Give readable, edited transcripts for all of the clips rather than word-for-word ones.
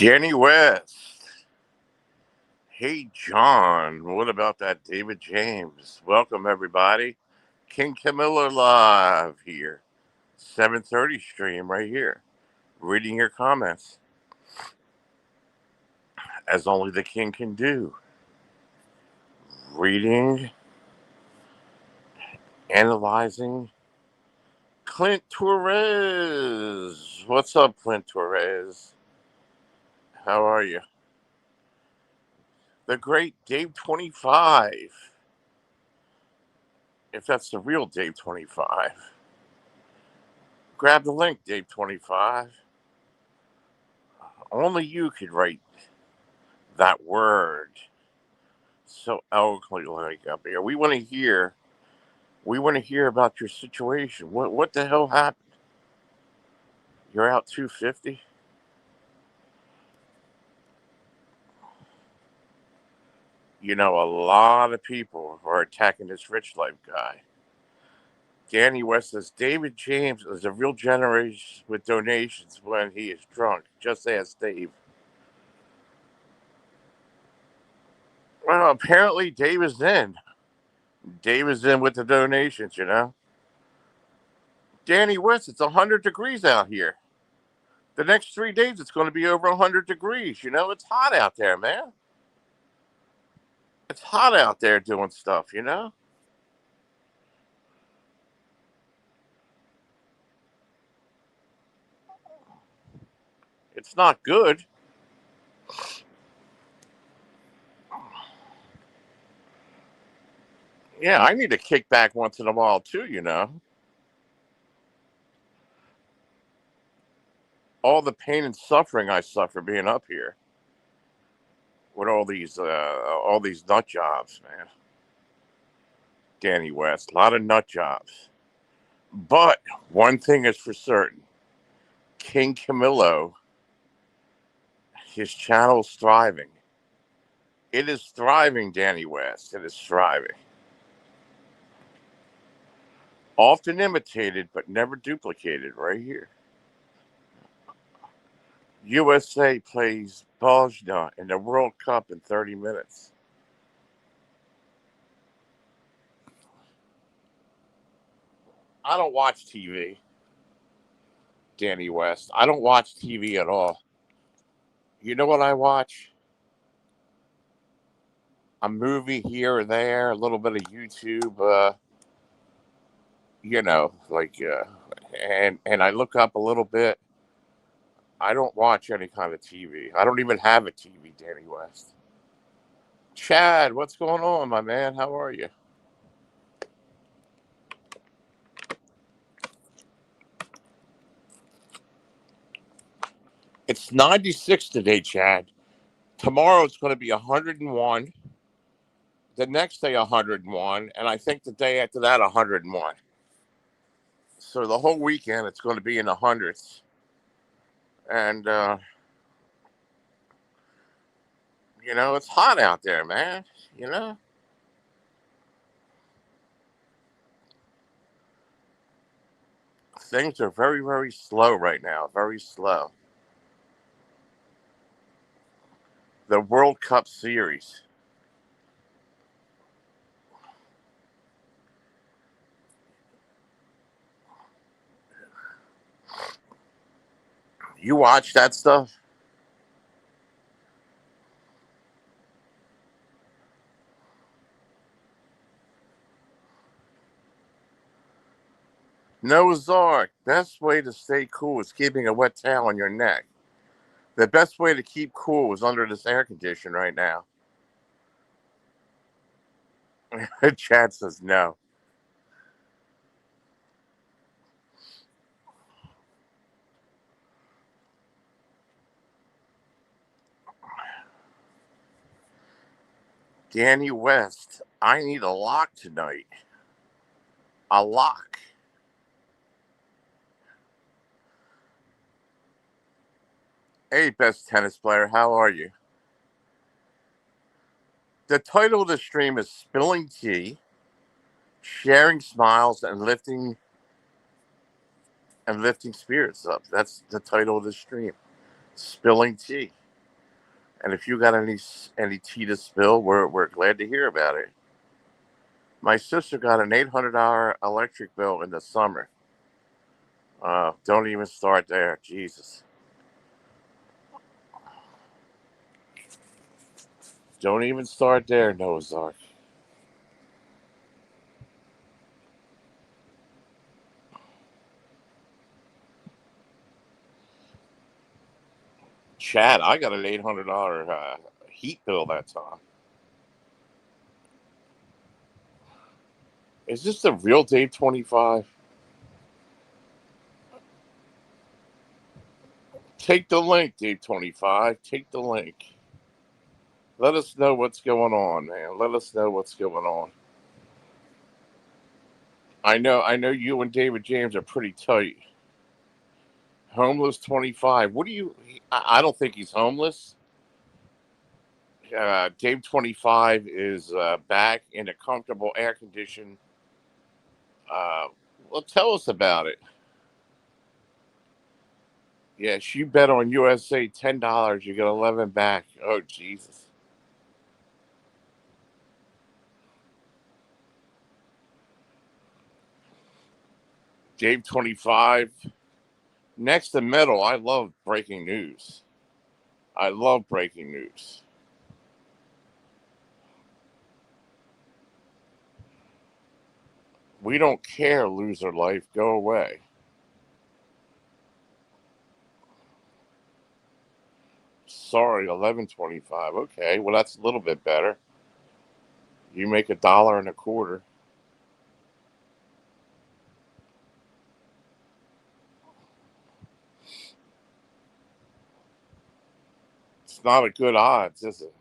Danny West. Hey, John. What about that David James? Welcome, everybody. King Camilla live here. 7:30 stream right here. Reading your comments, as only the king can do. Reading, analyzing. Clint Torres. What's up, Clint Torres? How are you? The great Dave 25. If that's the real Dave 25. Grab the link, Dave 25. Only you could write that word so eloquently like up here. We want to hear. We want to hear about your situation. What the hell happened? You're out 250. You know, a lot of people are attacking this rich life guy. Danny West says David James is a real generous with donations when he is drunk. Just ask Dave. Well, apparently Dave is in. Dave is in with the donations, you know. Danny West, it's 100 degrees out here. The next 3 days, it's going to be over 100 degrees. You know, it's hot out there, man. It's hot out there doing stuff, you know. It's not good. Yeah, I need to kick back once in a while, too, you know. All the pain and suffering I suffer being up here with all these nut jobs, man. Danny West, a lot of nut jobs. But one thing is for certain: King Camillo, his channel's thriving. It is thriving, Danny West. It is thriving. Often imitated, but never duplicated. Right here. USA plays Bosnia in the World Cup in 30 minutes. I don't watch TV, Danny West. I don't watch TV at all. You know what I watch? A movie here or there, a little bit of YouTube, you know, and I look up a little bit. I don't watch any kind of TV. I don't even have a TV, Danny West. Chad, what's going on, my man? How are you? It's 96 today, Chad. Tomorrow it's going to be 101. The next day 101, and I think the day after that 101. So the whole weekend it's going to be in the hundreds. And you know, it's hot out there, man. You know, things are very, very slow right now. Very slow. The World Cup series. You watch that stuff? Noah's Ark. Best way to stay cool is keeping a wet towel on your neck. The best way to keep cool is under this air condition right now. Chad says no. Danny West, I need a lock tonight. A lock. Hey, best tennis player, how are you? The title of the stream is Spilling Tea, Sharing Smiles and lifting spirits up. That's the title of the stream. Spilling Tea. And if you got any tea to spill, we're glad to hear about it. My sister got an $800 electric bill in the summer. Don't even start there. Jesus. Don't even start there, Noah's Ark. Chad, I got an $800 heat bill that time. Is this the real Dave 25? Take the link, Dave 25. Take the link. Let us know what's going on, man. Let us know what's going on. I know you and David James are pretty tight. Homeless 25. What do you I don't think he's homeless. Dave 25 is back in a comfortable air conditioned. Uh, well, tell us about it. Yes, you bet on USA $10, you get 11 back. Oh Jesus. Dave 25. Next to metal, I love breaking news. I love breaking news. We don't care, loser life. Go away. Sorry, 11.25. Okay, well that's a little bit better. You make $1.25. It's not a good odds, is it?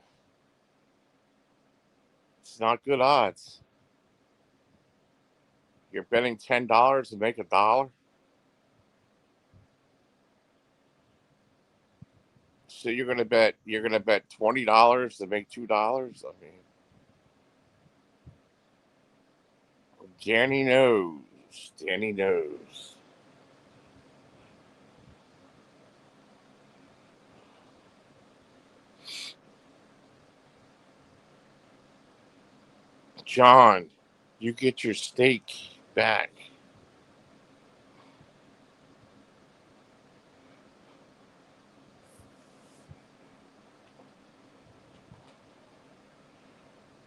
It's not good odds. You're betting $10 to make $1. So you're gonna bet $20 to make $2. I mean, Danny knows. Danny knows. John, you get your steak back.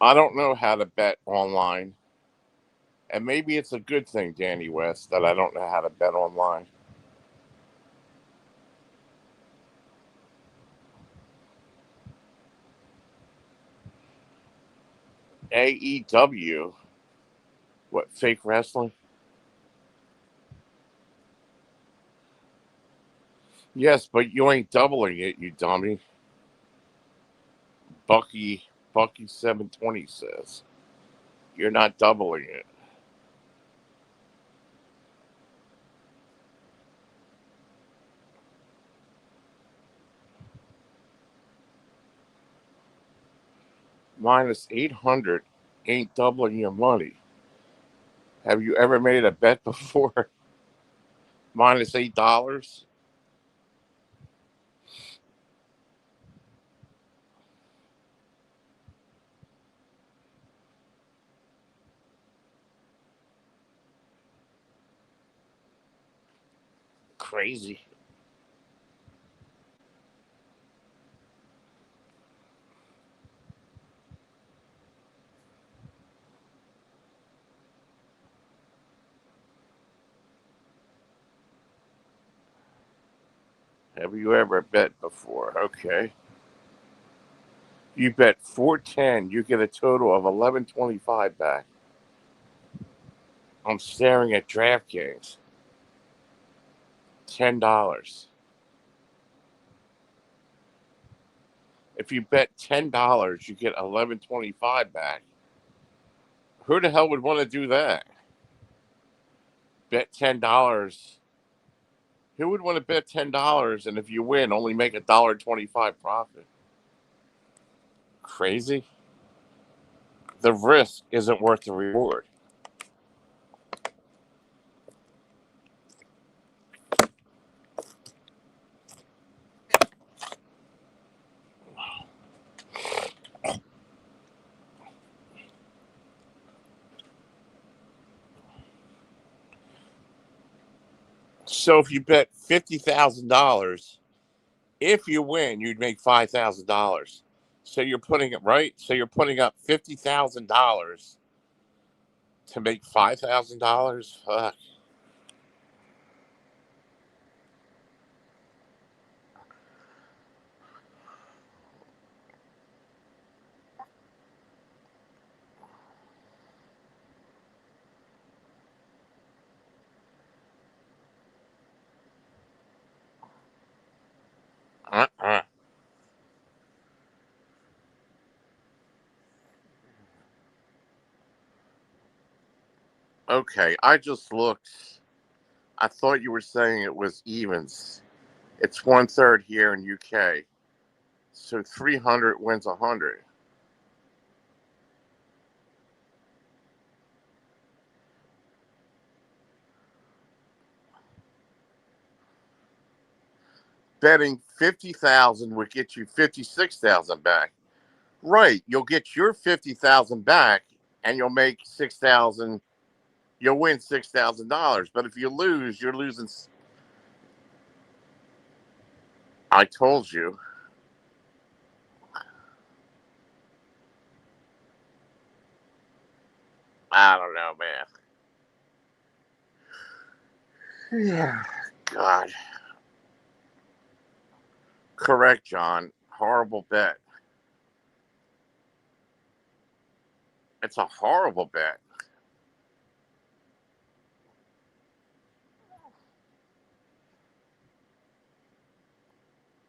I don't know how to bet online. And maybe it's a good thing, Danny West, that I don't know how to bet online. AEW? What, fake wrestling? Yes, but you ain't doubling it, you dummy. Bucky Bucky 720 says. You're not doubling it. Minus 800 ain't doubling your money. Have you ever made a bet before? Minus $8? Crazy. Have you ever bet before? Okay. You bet 410, you get a total of 1125 back. I'm staring at DraftKings. $10. If you bet $10, you get 11.25 back. Who the hell would want to do that? Bet $10. Who would want to bet $10 and if you win, only make $1.25 profit? Crazy. The risk isn't worth the reward. So if you bet $50,000, if you win, you'd make $5,000. So you're putting it right. So you're putting up $50,000 to make $5,000. Fuck. Uh-uh. Okay, I just looked. I thought you were saying it was evens. It's 1/3 here in UK. So 300 wins 100. Betting 50,000 would get you 56,000 back. Right, you'll get your 50,000 back, and you'll make 6,000. You'll win $6,000. But if you lose, you're losing. I told you. I don't know, man. Yeah. God. Correct, John. Horrible bet. It's a horrible bet.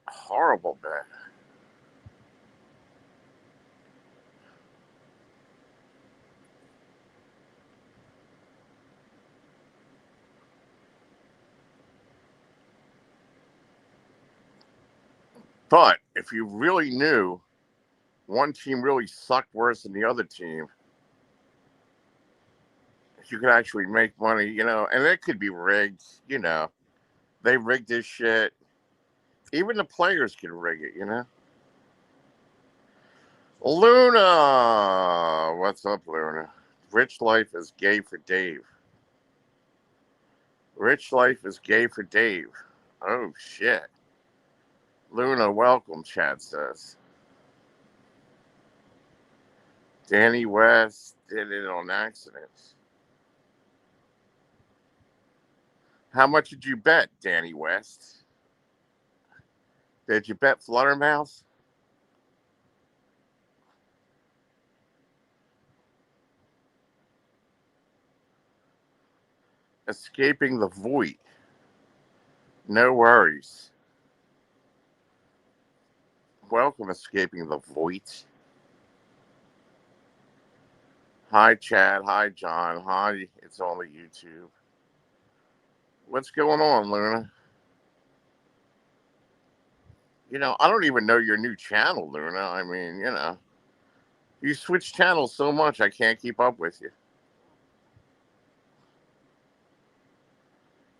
Horrible bet. But if you really knew one team really sucked worse than the other team, you could actually make money, and it could be rigged, They rigged this shit. Even the players can rig it. Luna! What's up, Luna? Rich life is gay for Dave. Rich life is gay for Dave. Oh, shit. Luna, welcome, Chad says. Danny West did it on accident. How much did you bet, Danny West? Did you bet Fluttermouth? Escaping the void. No worries. Welcome, Escaping the Void. Hi, Chad. Hi, John. Hi, it's only YouTube. What's going on, Luna? I don't even know your new channel, Luna. I mean, you switch channels so much, I can't keep up with you.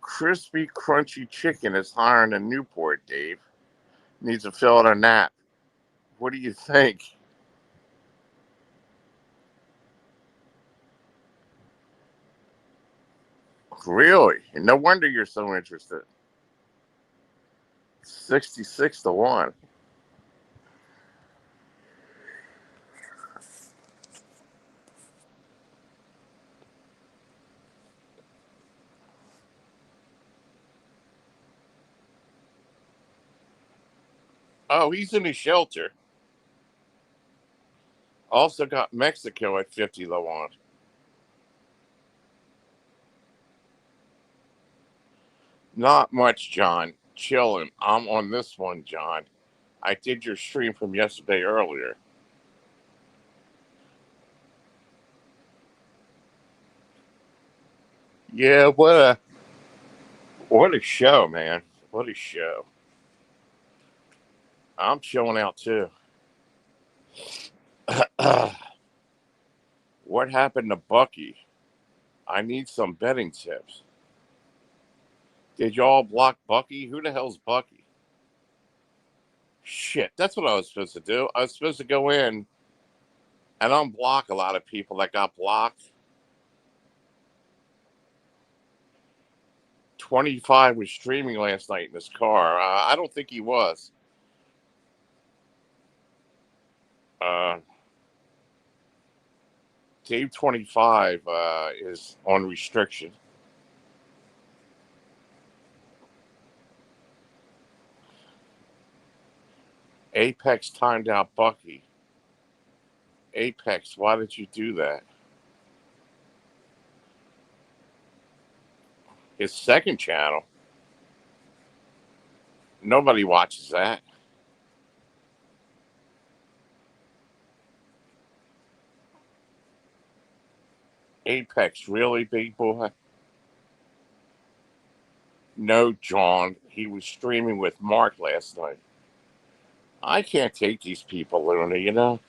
Crispy, crunchy chicken is higher than Newport, Dave. Needs to fill out a nap. What do you think? Really? No wonder you're so interested. 66-1. Oh, he's in his shelter. Also got Mexico at 50-1. Not much, John. Chillin'. I'm on this one, John. I did your stream from yesterday earlier. Yeah, what a show, man. What a show. I'm chilling out too. What happened to Bucky? I need some betting tips. Did y'all block Bucky? Who the hell's Bucky? Shit, that's what I was supposed to do. I was supposed to go in and unblock a lot of people that got blocked. 25 was streaming last night in his car. I don't think he was. Uh, Dave 25 is on restriction. Apex timed out Bucky. Apex, why did you do that? His second channel, nobody watches that. Apex, really, big boy? No, John. He was streaming with Mark last night. I can't take these people, Luna, you know?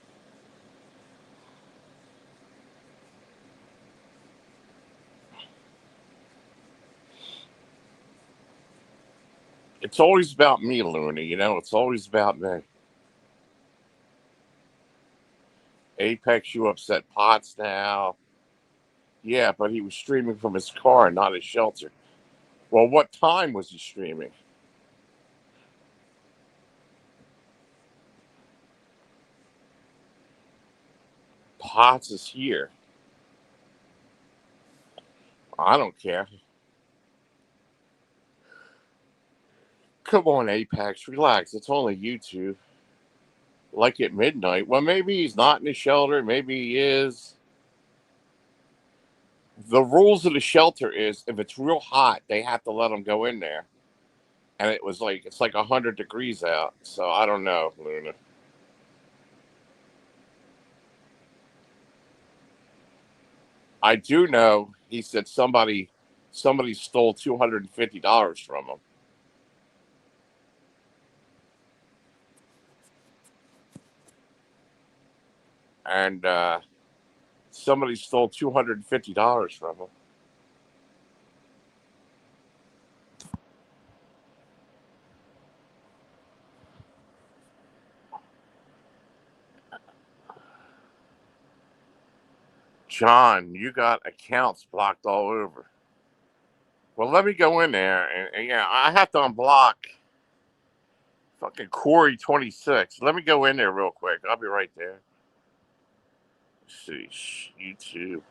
It's always about me, Luna, you know? It's always about me. Apex, you upset Potts now. Yeah, but he was streaming from his car, not his shelter. Well, what time was he streaming? Potts is here. I don't care. Come on, Apex, relax. It's only YouTube. Like at midnight. Well, maybe he's not in the shelter. Maybe he is. The rules of the shelter is if it's real hot, they have to let him go in there. And it's like 100 degrees out. So I don't know, Luna. I do know he said somebody stole $250 from him. And somebody stole $250 from him. John, you got accounts blocked all over. Well, let me go in there and yeah, I have to unblock fucking Corey 26. Let me go in there real quick. I'll be right there. Let's see, YouTube.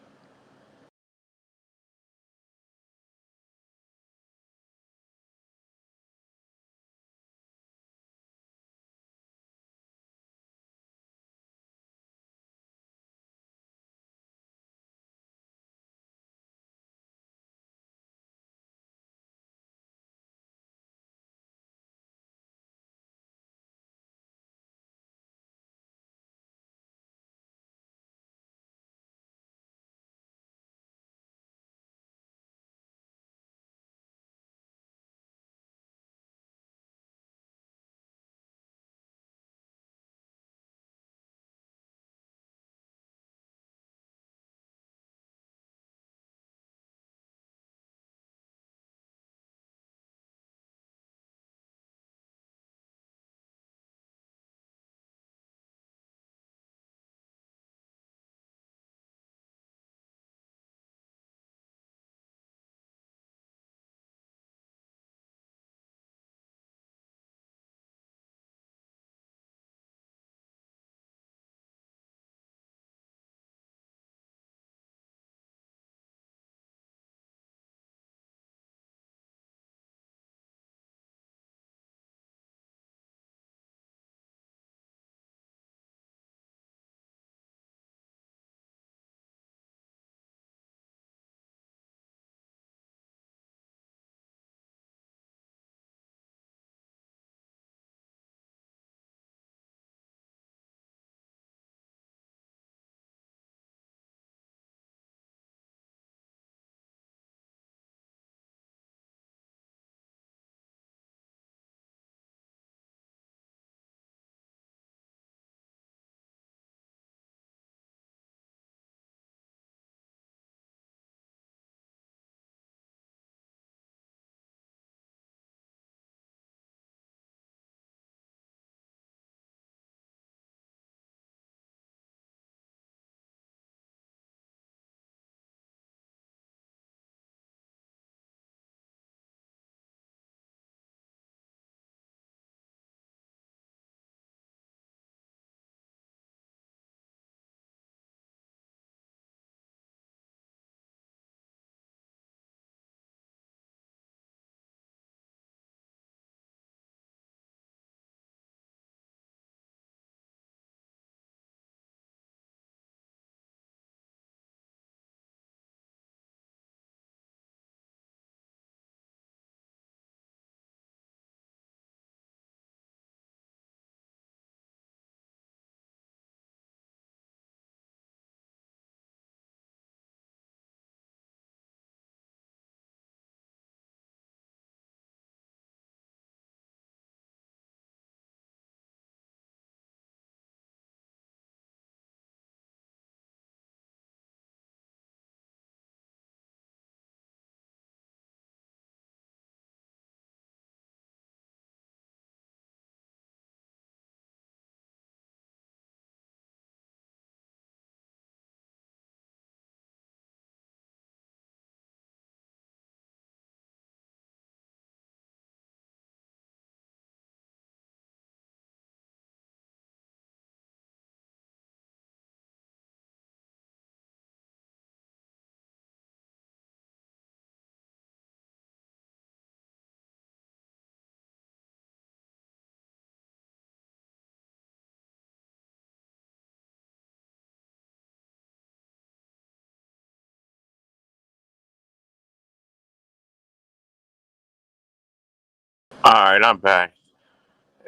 All right, I'm back.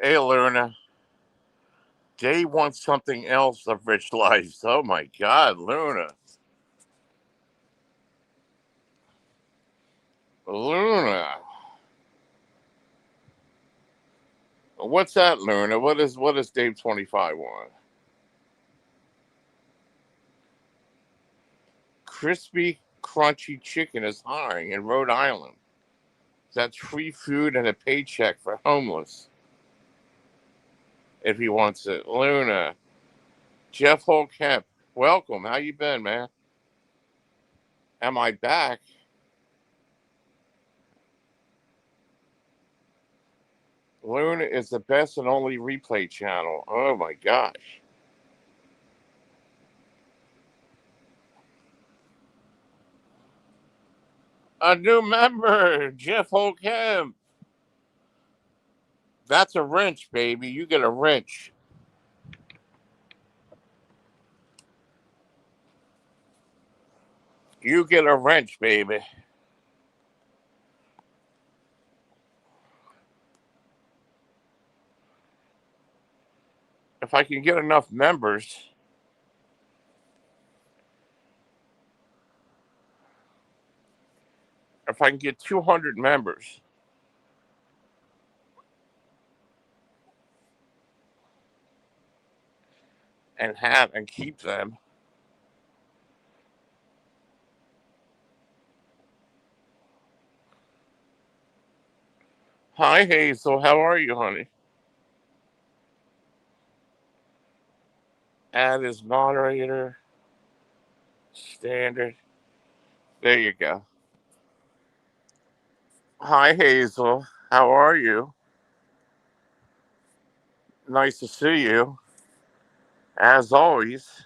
Hey, Luna. They want something else of rich lives. Oh my God, Luna. Luna. What's that, Luna? What is Dave 25 want? Crispy, crunchy chicken is hiring in Rhode Island. That's free food and a paycheck for homeless if he wants it. Luna. Jeff Holkemp. Welcome. How you been, man? Am I back? Luna is the best and only replay channel. Oh my gosh. A new member, Jeff Holkemp. That's a wrench, baby. You get a wrench. You get a wrench, baby. If I can get enough members, if I can get 200 members and have and keep them. Hi, Hazel. How are you, honey? Add as moderator. Standard. There you go. Hi, Hazel. How are you? Nice to see you. As always.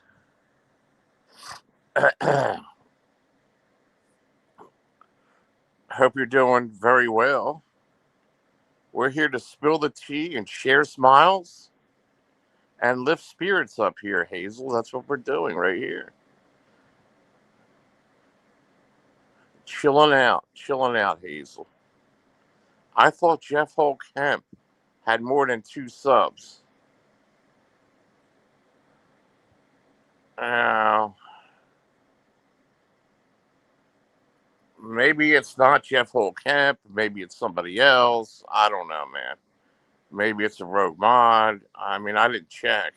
Hope you're doing very well. We're here to spill the tea and share smiles and lift spirits up here, Hazel. That's what we're doing right here. Chilling out, Hazel. I thought Jeff Holkemp had more than 2 subs. Uh, Maybe it's not Jeff Holkemp. Maybe it's somebody else. I don't know, man. Maybe it's a rogue mod. I mean, I didn't check.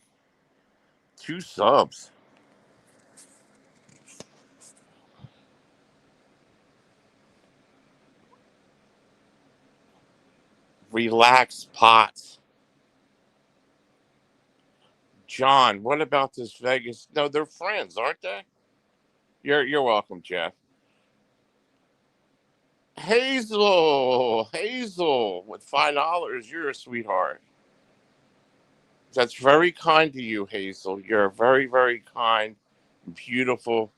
2 subs. Relax, Potts. John, what about this Vegas? No, they're friends, aren't they? You're welcome, Jeff. Hazel, with $5. You're a sweetheart. That's very kind to you, Hazel. You're very, very kind, beautiful,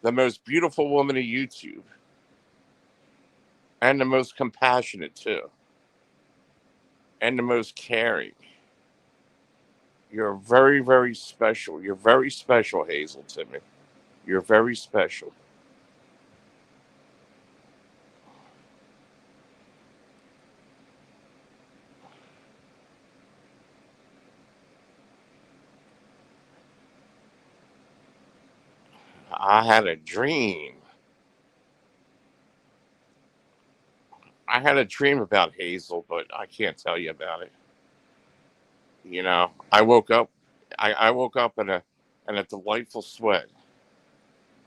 the most beautiful woman of YouTube, and the most compassionate too, and the most caring. You're very, very special. You're very special, Hazel, to me. You're very special. I had a dream. I had a dream about Hazel, but I can't tell you about it. I woke up. I woke up in a delightful sweat.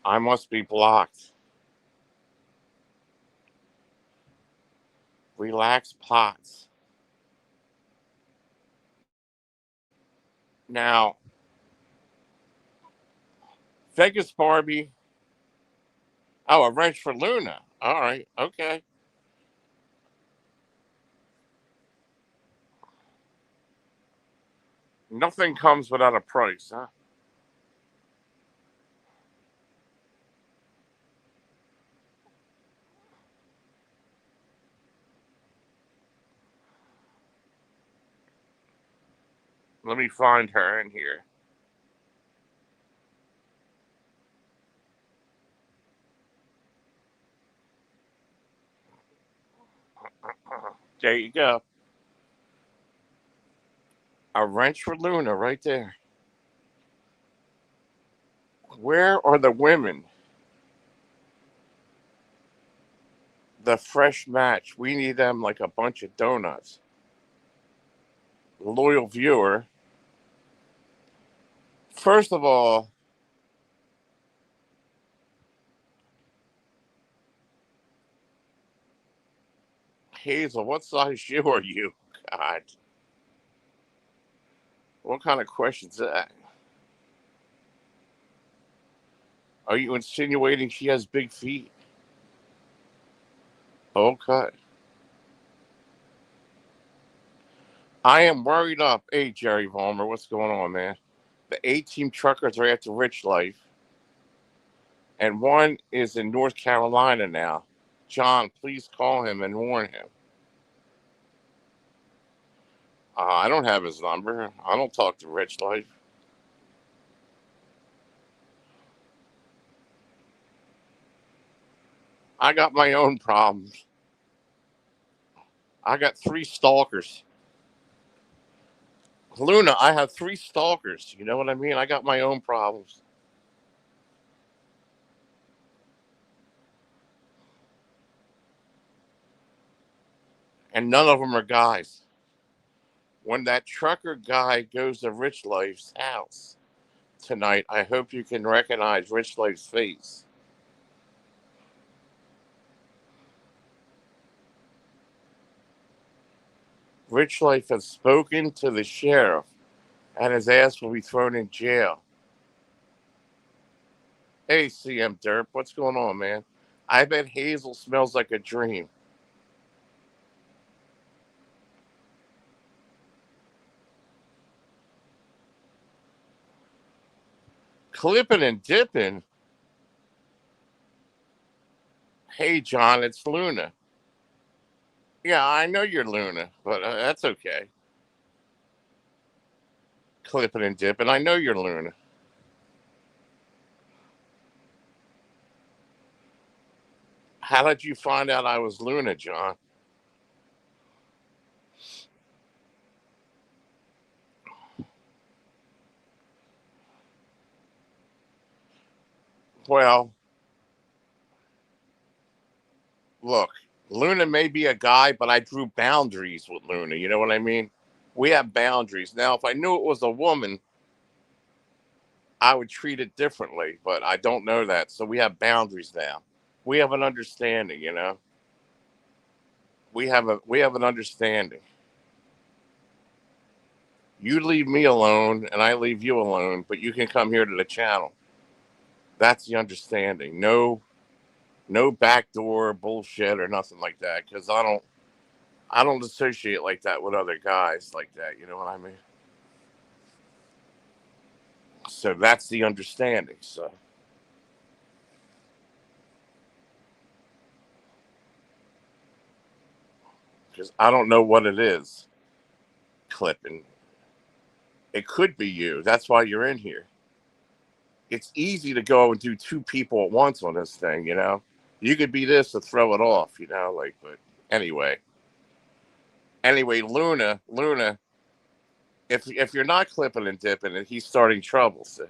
I must be blocked. Relax, Potts. Now, Vegas Barbie. Oh, a wrench for Luna. All right. Okay. Nothing comes without a price, huh? Let me find her in here. There you go. A wrench for Luna right there. Where are the women? The fresh match. We need them like a bunch of donuts. Loyal viewer. First of all, Hazel, what size shoe are you? God. What kind of question is that? Are you insinuating she has big feet? Okay. I am worried up. Hey, Jerry Vollmer, what's going on, man? The A-team truckers are after Rich Life, and one is in North Carolina now. John, please call him and warn him. I don't have his number. I don't talk to Rich Life. I got my own problems. I got 3 stalkers. Luna, I have 3 stalkers. You know what I mean? I got my own problems. And none of them are guys. When that trucker guy goes to Rich Life's house tonight, I hope you can recognize Rich Life's face. Rich Life has spoken to the sheriff and his ass will be thrown in jail. Hey, CM Derp, what's going on, man? I bet Hazel smells like a dream. Clipping and dipping. Hey, John, it's Luna. Yeah, I know you're Luna, but that's okay. Clipping and dipping. I know you're Luna. How did you find out I was Luna, John? Well, look, Luna may be a guy, but I drew boundaries with Luna. You know what I mean? We have boundaries. Now, if I knew it was a woman, I would treat it differently, but I don't know that. So we have boundaries now. We have an understanding, you know. We have an understanding. You leave me alone and I leave you alone, but you can come here to the channel. That's the understanding. No backdoor bullshit or nothing like that cuz I don't associate like that with other guys like that, you know what I mean? So that's the understanding. So cuz I don't know what it is, clipping. It could be you. That's why you're in here. It's easy to go and do 2 people at once on this thing, you know. You could be this to throw it off, you know, like but anyway. Anyway, Luna, if you're not clipping and dipping and he's starting trouble, see.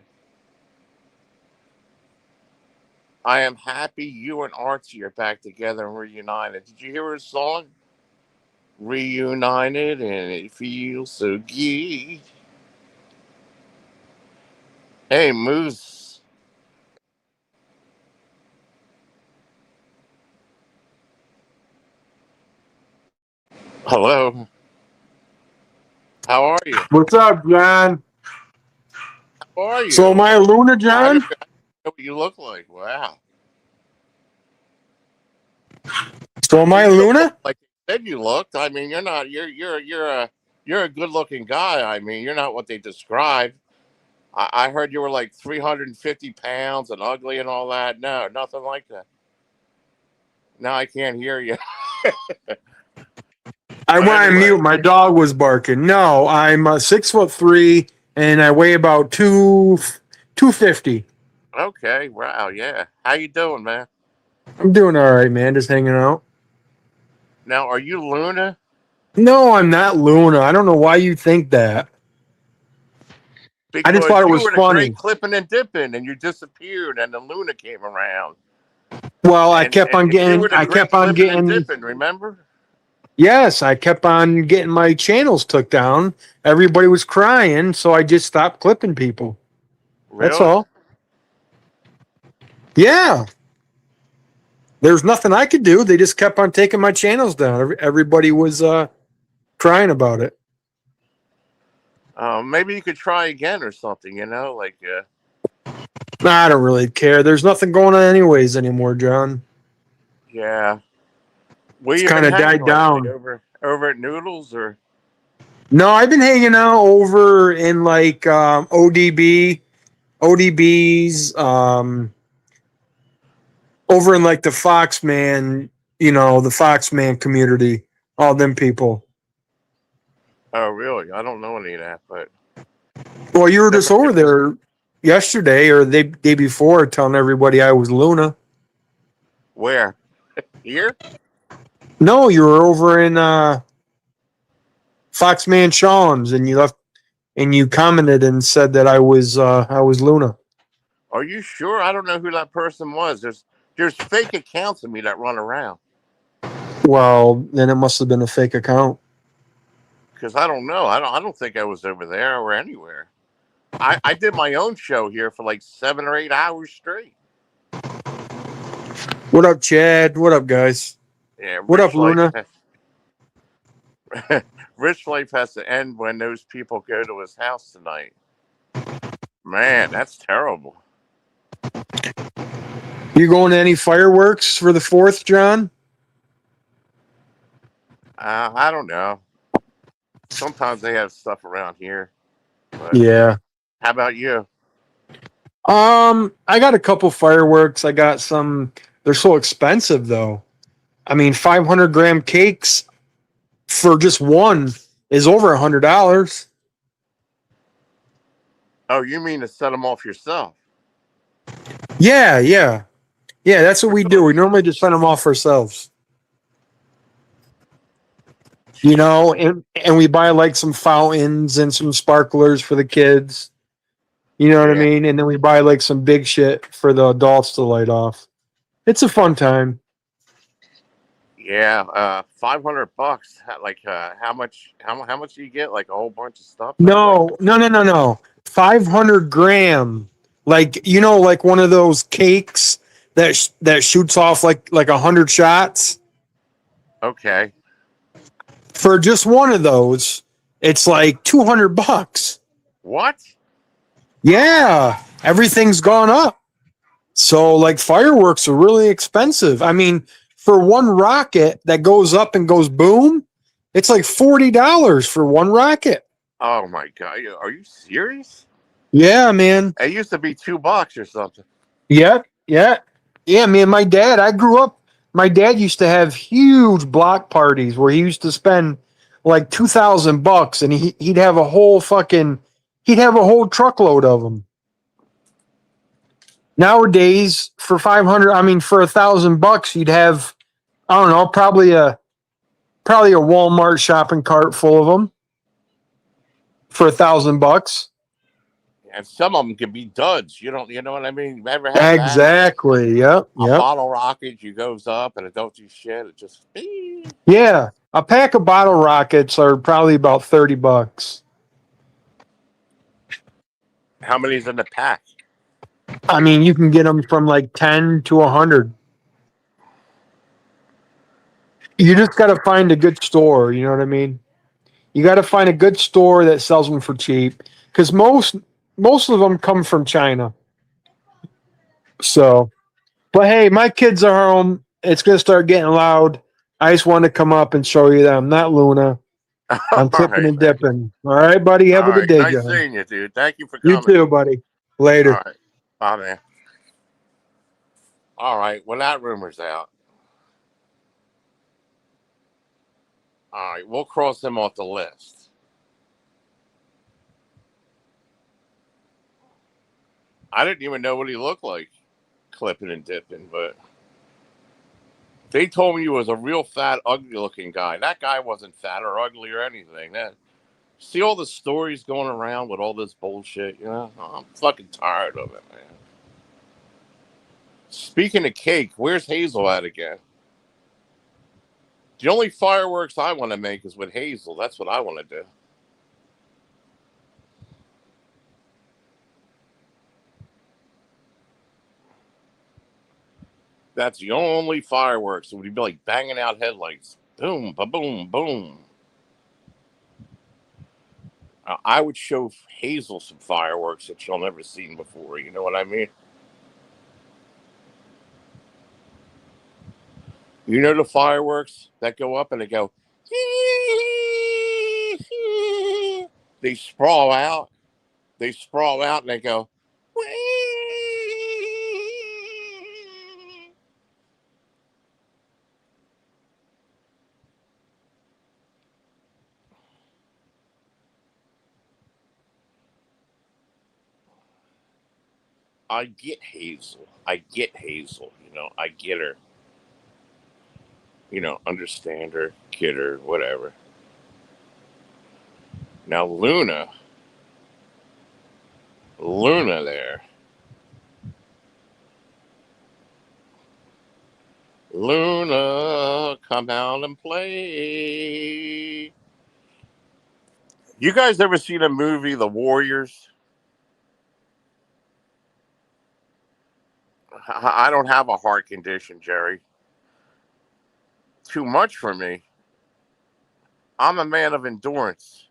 I am happy you and Archie are back together and reunited. Did you hear his song? Reunited and it feels so good. Hey, Moose. Hello. How are you? What's up, John? How are So you? am I Luna, I John? don't know what you look like. Wow. So am Well, I you don't look Luna? like you said you looked. I mean, you're not. You're a good looking guy. I mean, you're not what they describe. I heard you were like 350 pounds and ugly and all that. No, nothing like that. Now I can't hear you. I But went on anyway, mute. My dog was barking. No, I'm 6'3" and I weigh about 250. okay. Wow. Yeah. How you doing, man? I'm doing all right, man. Just hanging out. Now, are you Luna? No, I'm not Luna. I don't know why you think that. I just Because thought it you was were the great funny. clipping and dipping, and you disappeared, and then Luna came around, Well, and you were the I great kept on clipping and getting, dipping. Remember? yes, I kept on getting my channels took down. Everybody was crying, so I just stopped clipping people. That's Really? all. Yeah. There's nothing I could do. They just kept on taking my channels down. Everybody was crying about it. Maybe you could try again or something. You know, like Nah, I don't really care. There's nothing going on anyways anymore, John. yeah. Where It's you been kind of hanging died lately? down. Over at Noodles or? No, I've been hanging out over in like ODB's, over in like the Foxman, the Foxman community, all them people. Oh, really? I don't know any of that, but Well, you were just never. over there yesterday or the day before telling everybody I was Luna. Where? Here? No, you were over in Foxman Sean's and you commented and said that I was Luna. Are you sure? I don't know who that person was. There's fake accounts of me that run around Well, then it must have been a fake account. because I don't know. I don't think I was over there or anywhere. I did my own show here for like 7 or 8 hours straight. What up, Chad? What up, guys? Yeah, What up, Luna? Rich life has to end when those people go to his house tonight. Man, that's terrible. You going to any fireworks for the 4th, John? I don't know. Sometimes they have stuff around here, but Yeah. how about you? I got a couple fireworks. I got some. They're so expensive, though. I mean, 500-gram cakes for just one is over $100. Oh, you mean to set them off yourself? Yeah, yeah, yeah. That's what we do. We normally just send them off ourselves. And we buy like some fountains and some sparklers for the kids. You know what I Yeah, mean? And then we buy like some big shit for the adults to light off. It's a fun time. yeah. $500. Like, how much? How much do you get? Like a whole bunch of stuff? Then, like, No, no, no, no, no. 500-gram. Like, like one of those cakes that shoots off like 100 shots. okay, For just one of those, it's like $200. what? Yeah, everything's gone up. So like fireworks are really expensive. I mean, for one rocket that goes up and goes boom, it's like $40 for one rocket. Oh my god, are you serious? Yeah, man. It used to be $2 or something. Yeah, yeah, yeah. Me and my dad. I grew up. My dad used to have huge block parties where he used to spend like $2,000, and he'd have a whole fucking he'd have a whole truckload of them. Nowadays, for 500, I mean, for $1,000, you'd have, I don't know, probably a Walmart shopping cart full of them for $1,000. And some of them can be duds. You know what I mean? You ever have that? Exactly. Yep. A Yep. bottle rocket, you goes up and it don't do shit. It just Yeah. A pack of bottle rockets are probably about $30. how many's in the pack? I mean, you can get them from like 10 to 100. You just got to find a good store. You know what I mean? You got to find a good store that sells them for cheap because most of them come from China. So, but hey, my kids are home. It's gonna start getting loud. I just want to come up and show you that I'm not Luna. All I'm clipping right, and man. dipping. All right, buddy. Have All a good right. day, Nice John. seeing you, dude. Thank you for You coming. too, buddy. All Later. right. Bye, man. All right. Well, that rumor's out. All right. We'll cross him off the list. I didn't even know what he looked like, clipping and dipping, but They told me he was a real fat, ugly-looking guy. That guy wasn't fat or ugly or anything. See all the stories going around with all this bullshit, you know? I'm fucking tired of it, man. Speaking of cake, where's Hazel at again? The only fireworks I want to make is with Hazel. That's what I want to do. That's the only fireworks. It would be like banging out headlights. Boom, ba boom, boom. I would show Hazel some fireworks that she'll never seen before. You know what I mean? You know the fireworks that go up and they go. They sprawl out. They sprawl out and they go. I get Hazel. I get Hazel. You know, I get her. You know, understand her, get her, whatever. Now Luna there. Luna, come out and play. You guys ever seen a movie, The Warriors? I don't have a heart condition, Jerry. Too much for me. I'm a man of endurance.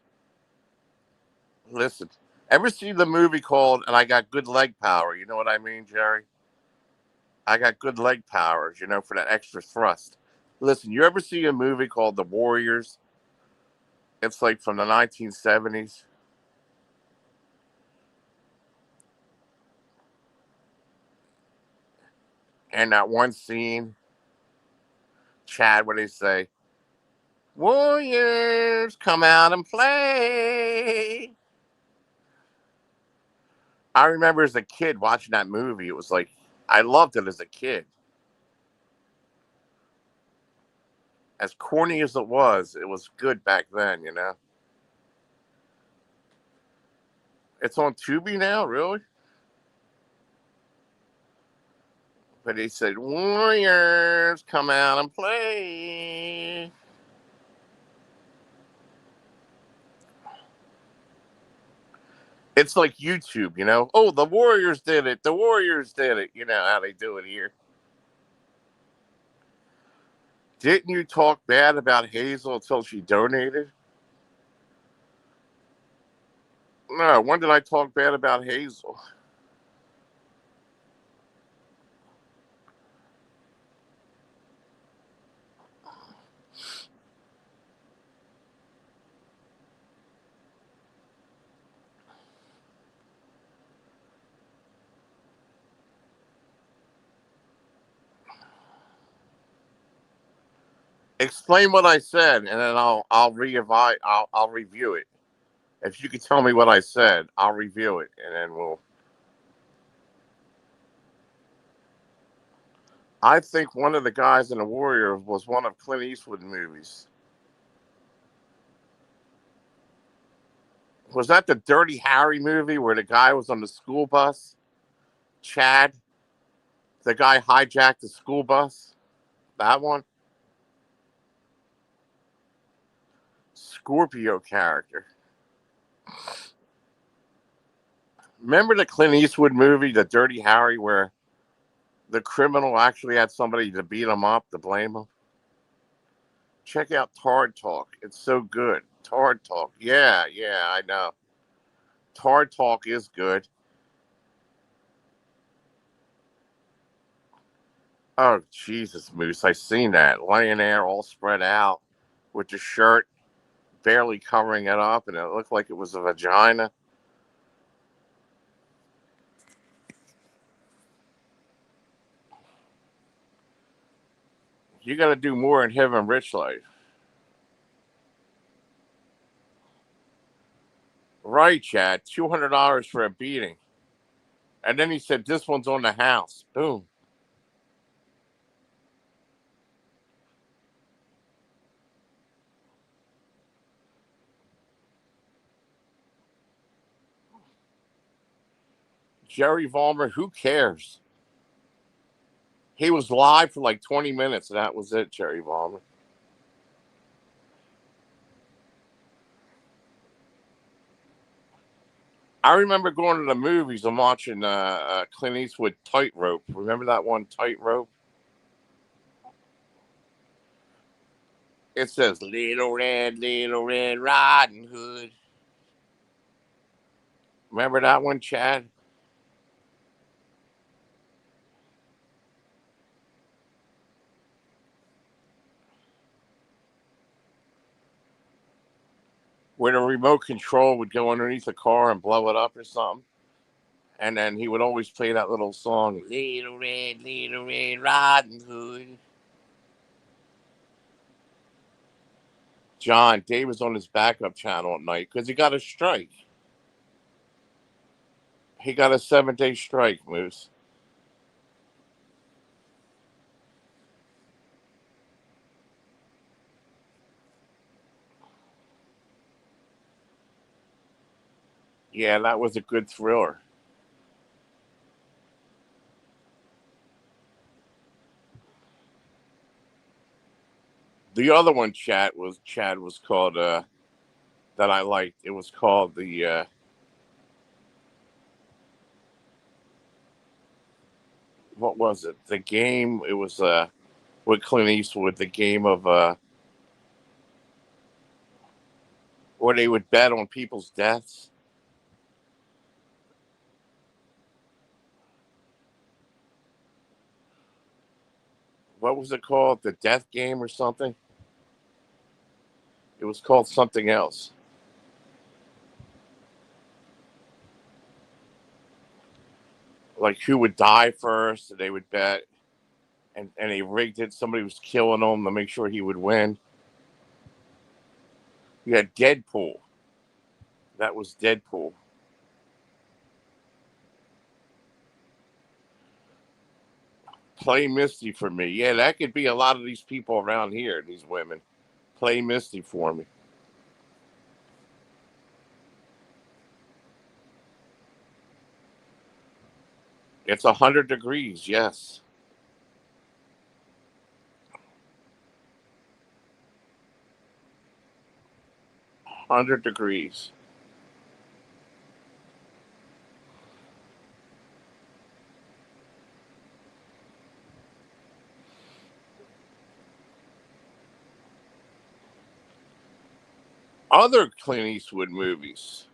Listen, ever see the movie called And I Got Good Leg Power? You know what I mean, Jerry? I got good leg powers, you know, for that extra thrust. Listen, you ever see a movie called The Warriors? It's like from the 1970s. And that one scene, Chad, where they say, Warriors, come out and play. I remember as a kid watching that movie. It was like, I loved it as a kid. As corny as it was good back then, you know? It's on Tubi now, really? But he said, Warriors, come out and play. It's like YouTube, you know? Oh, the Warriors did it. The Warriors did it. You know how they do it here. Didn't you talk bad about Hazel until she donated? No, when did I talk bad about Hazel? Explain what I said, and then I'll review it. If you could tell me what I said, I'll review it, and then we'll. I think one of the guys in the Warrior was one of Clint Eastwood movies. Was that the Dirty Harry movie where the guy was on the school bus? Chad, the guy hijacked the school bus. That one. Scorpio character. Remember the Clint Eastwood movie, The Dirty Harry, where the criminal actually had somebody to beat him up, to blame him? Check out Tard Talk. It's so good. Tard Talk. Yeah, I know. Tard Talk is good. Oh, Jesus, Moose. I seen that. Laying there all spread out with the shirt barely covering it up, and it looked like it was a vagina. You got to do more in Heaven Rich Life. Right, Chad. $200 for a beating. And then he said, this one's on the house. Boom. Jerry Vollmer, who cares? He was live for like 20 minutes, and that was it, Jerry Vollmer. I remember going to the movies and watching Clint Eastwood Tightrope. Remember that one, Tightrope? It says, Little Red Riding Hood. Remember that one, Chad? Where the remote control would go underneath the car and blow it up or something. And then he would always play that little song, Little Red Riding Hood. John, Dave was on his backup channel at night because he got a strike. He got a 7-day strike, Moose. Yeah, that was a good thriller. The other one, Chad was called that I liked. It was called what was it? The game. It was with Clint Eastwood. The game of where they would bet on people's deaths. What was it called? The Death Game or something? It was called something else. Like who would die first, and they would bet, and they rigged it. Somebody was killing him to make sure he would win. You had Deadpool. That was Deadpool. Play Misty for me. Yeah, that could be a lot of these people around here, these women. Play Misty for me. It's 100 degrees, yes. One 100 degrees. Other Clint Eastwood movies.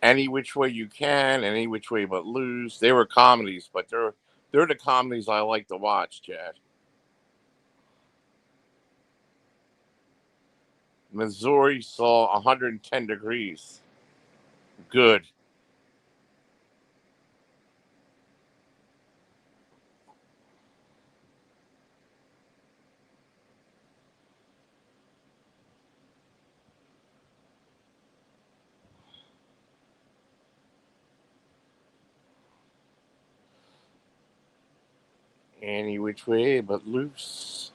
Any Which Way You Can, Any Which Way But Loose. They were comedies, but they're the comedies I like to watch, Chad. Missouri saw 110 degrees. Good. Any Which Way But Loose.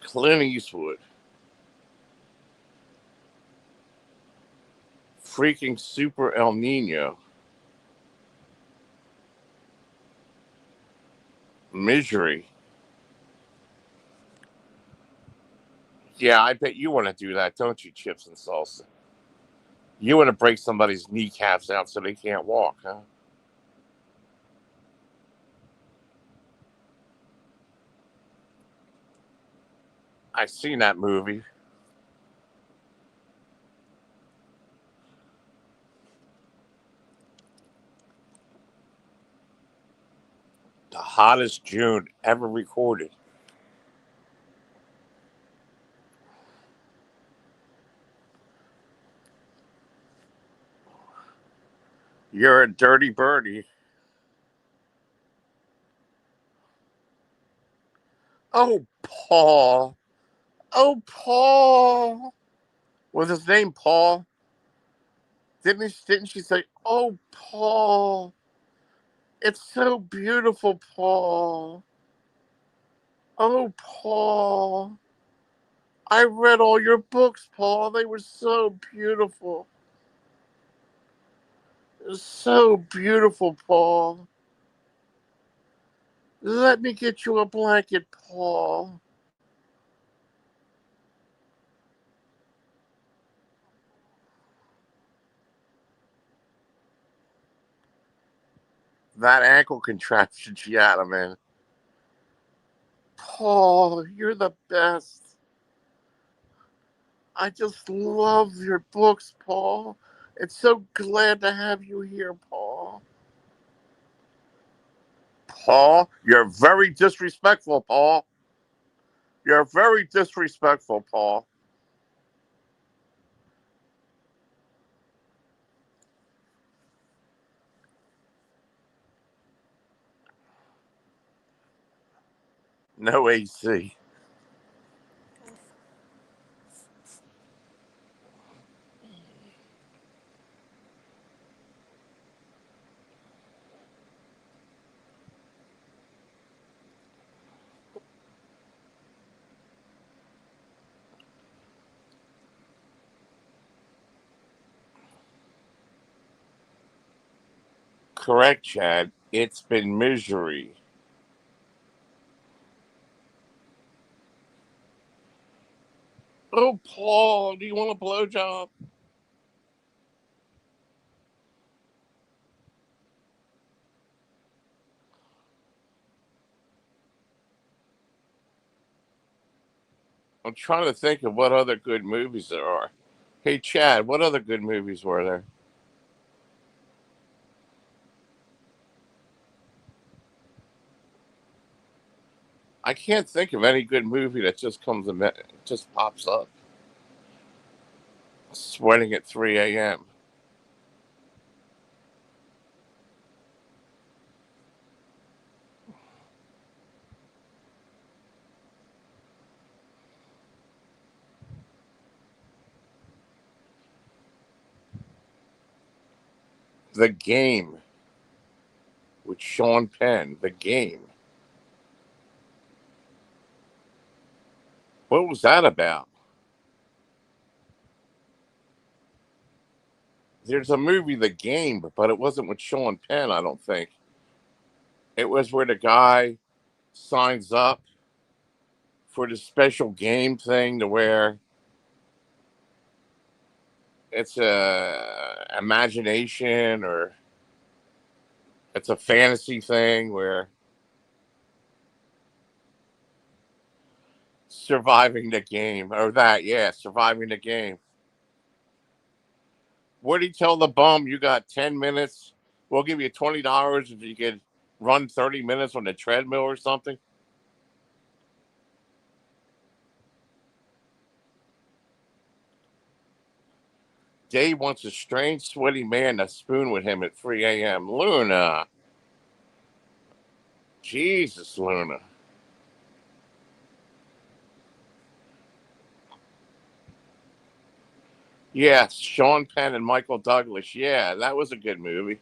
Clint Eastwood. Freaking Super El Nino. Misery. Yeah, I bet you want to do that, don't you, Chips and Salsa? You want to break somebody's kneecaps out so they can't walk, huh? I seen that movie. The hottest June ever recorded. You're a dirty birdie. Oh, Paul. Oh, Paul. Was his name Paul? Didn't she say, "Oh, Paul, it's so beautiful, Paul"? Oh, Paul. I read all your books, Paul. They were so beautiful. So beautiful, Paul. Let me get you a blanket, Paul. That ankle contraption she had him in. Paul, you're the best. I just love your books, Paul. It's so glad to have you here, Paul. Paul, you're very disrespectful, Paul. You're very disrespectful, Paul. No AC. Correct, Chad. It's been misery. Oh, Paul, do you want a blowjob? I'm trying to think of what other good movies there are. Hey, Chad, what other good movies were there? I can't think of any good movie that just just pops up. Sweating at 3 a.m. The Game with Sean Penn. The Game. What was that about? There's a movie, The Game, but it wasn't with Sean Penn, I don't think. It was where the guy signs up for the special game thing to where it's a imagination or it's a fantasy thing where surviving the game or that, yeah, surviving the game. What did he tell the bum? You got 10 minutes. We'll give you $20 if you could run 30 minutes on the treadmill or something. Dave wants a strange, sweaty man to spoon with him at 3 a.m. Luna. Jesus, Luna. Yes, Sean Penn and Michael Douglas. Yeah, that was a good movie.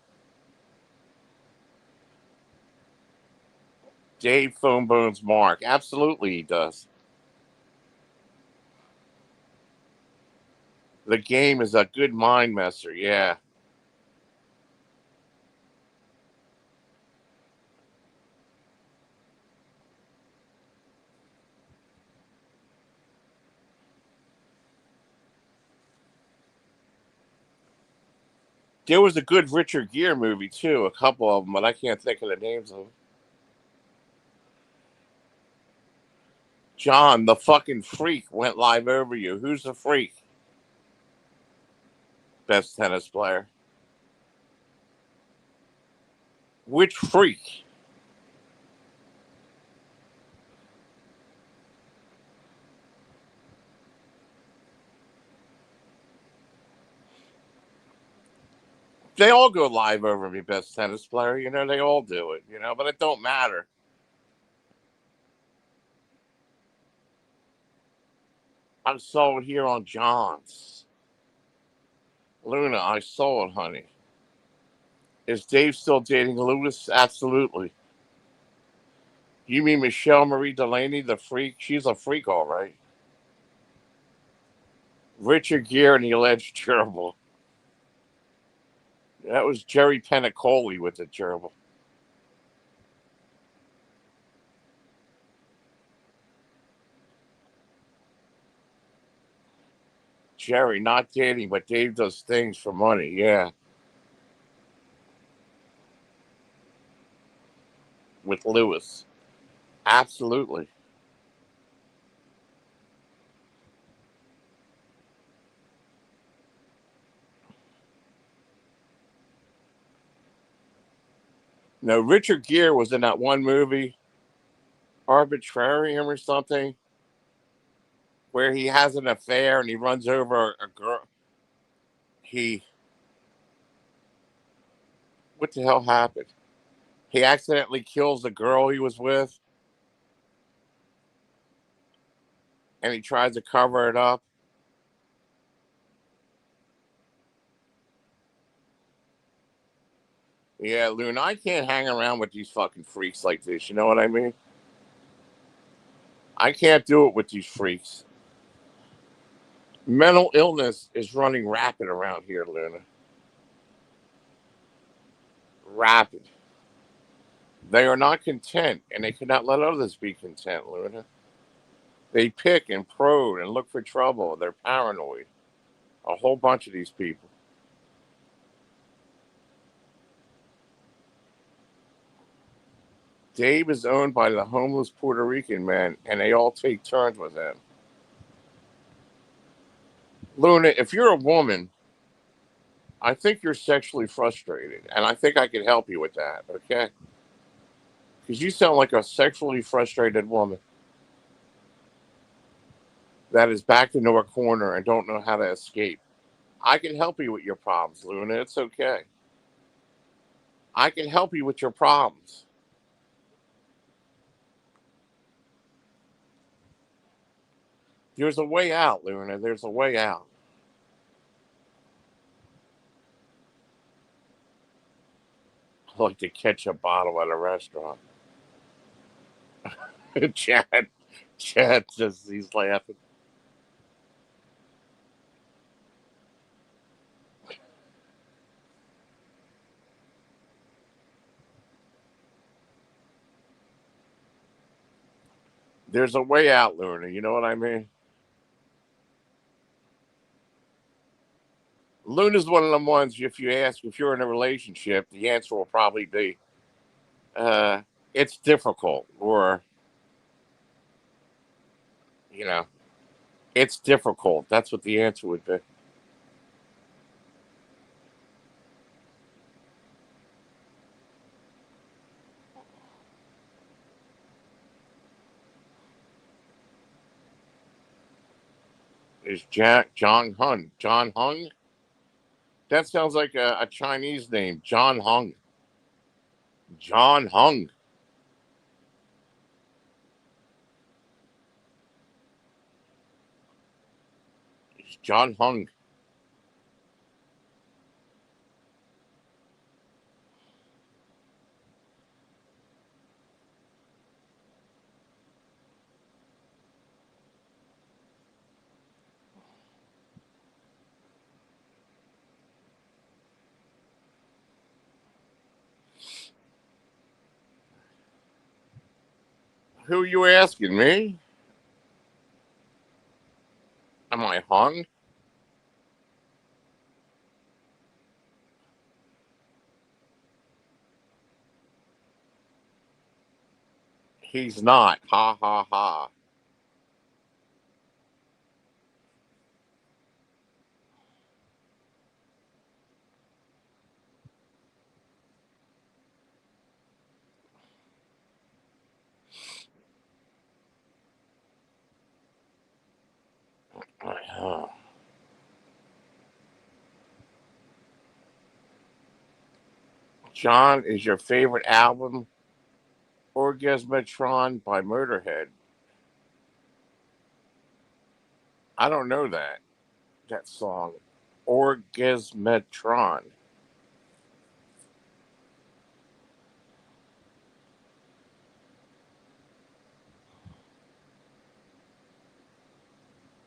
Dave Phone Bones Mark. Absolutely, he does. The Game is a good mind messer. Yeah. There was a good Richard Gere movie, too. A couple of them, but I can't think of the names of them. John, the fucking freak, went live over you. Who's the freak? Best tennis player. Which freak? They all go live over me, best tennis player. You know, they all do it, but it don't matter. I saw it here on John's. Luna, I saw it, honey. Is Dave still dating Lewis? Absolutely. You mean Michelle Marie Delaney, the freak? She's a freak, all right. Richard Gere and the alleged gerbil. That was Jerry Penacoli with the gerbil. Jerry, not Danny, but Dave does things for money. Yeah, with Lewis. Absolutely. No, Richard Gere was in that one movie, Arbitrarium or something, where he has an affair and he runs over a girl. He, what the hell happened? He accidentally kills the girl he was with and he tries to cover it up. Yeah, Loon, I can't hang around with these fucking freaks like this. You know what I mean? I can't do it with these freaks. Mental illness is running rapid around here, Luna. Rapid. They are not content, and they cannot let others be content, Luna. They pick and prod and look for trouble. They're paranoid. A whole bunch of these people. Dave is owned by the homeless Puerto Rican man, and they all take turns with him. Luna, if you're a woman, I think you're sexually frustrated, and I think I can help you with that, okay? Because you sound like a sexually frustrated woman that is backed into a corner and don't know how to escape. I can help you with your problems, Luna. It's okay. I can help you with your problems. There's a way out, Luna. There's a way out. I like to catch a bottle at a restaurant. Chad, Chad just he's laughing. There's a way out, Luna. You know what I mean? Luna's one of them ones. If you ask if you're in a relationship, the answer will probably be, uh, "It's difficult," or you know, "It's difficult." That's what the answer would be. Is Jack John Hung? John Hung? That sounds like a Chinese name. John Hung. John Hung. It's John Hung. Who are you asking me? Am I hung? He's not. Ha ha ha. John, is your favorite album Orgasmatron by Motorhead? I don't know that song. Orgasmatron.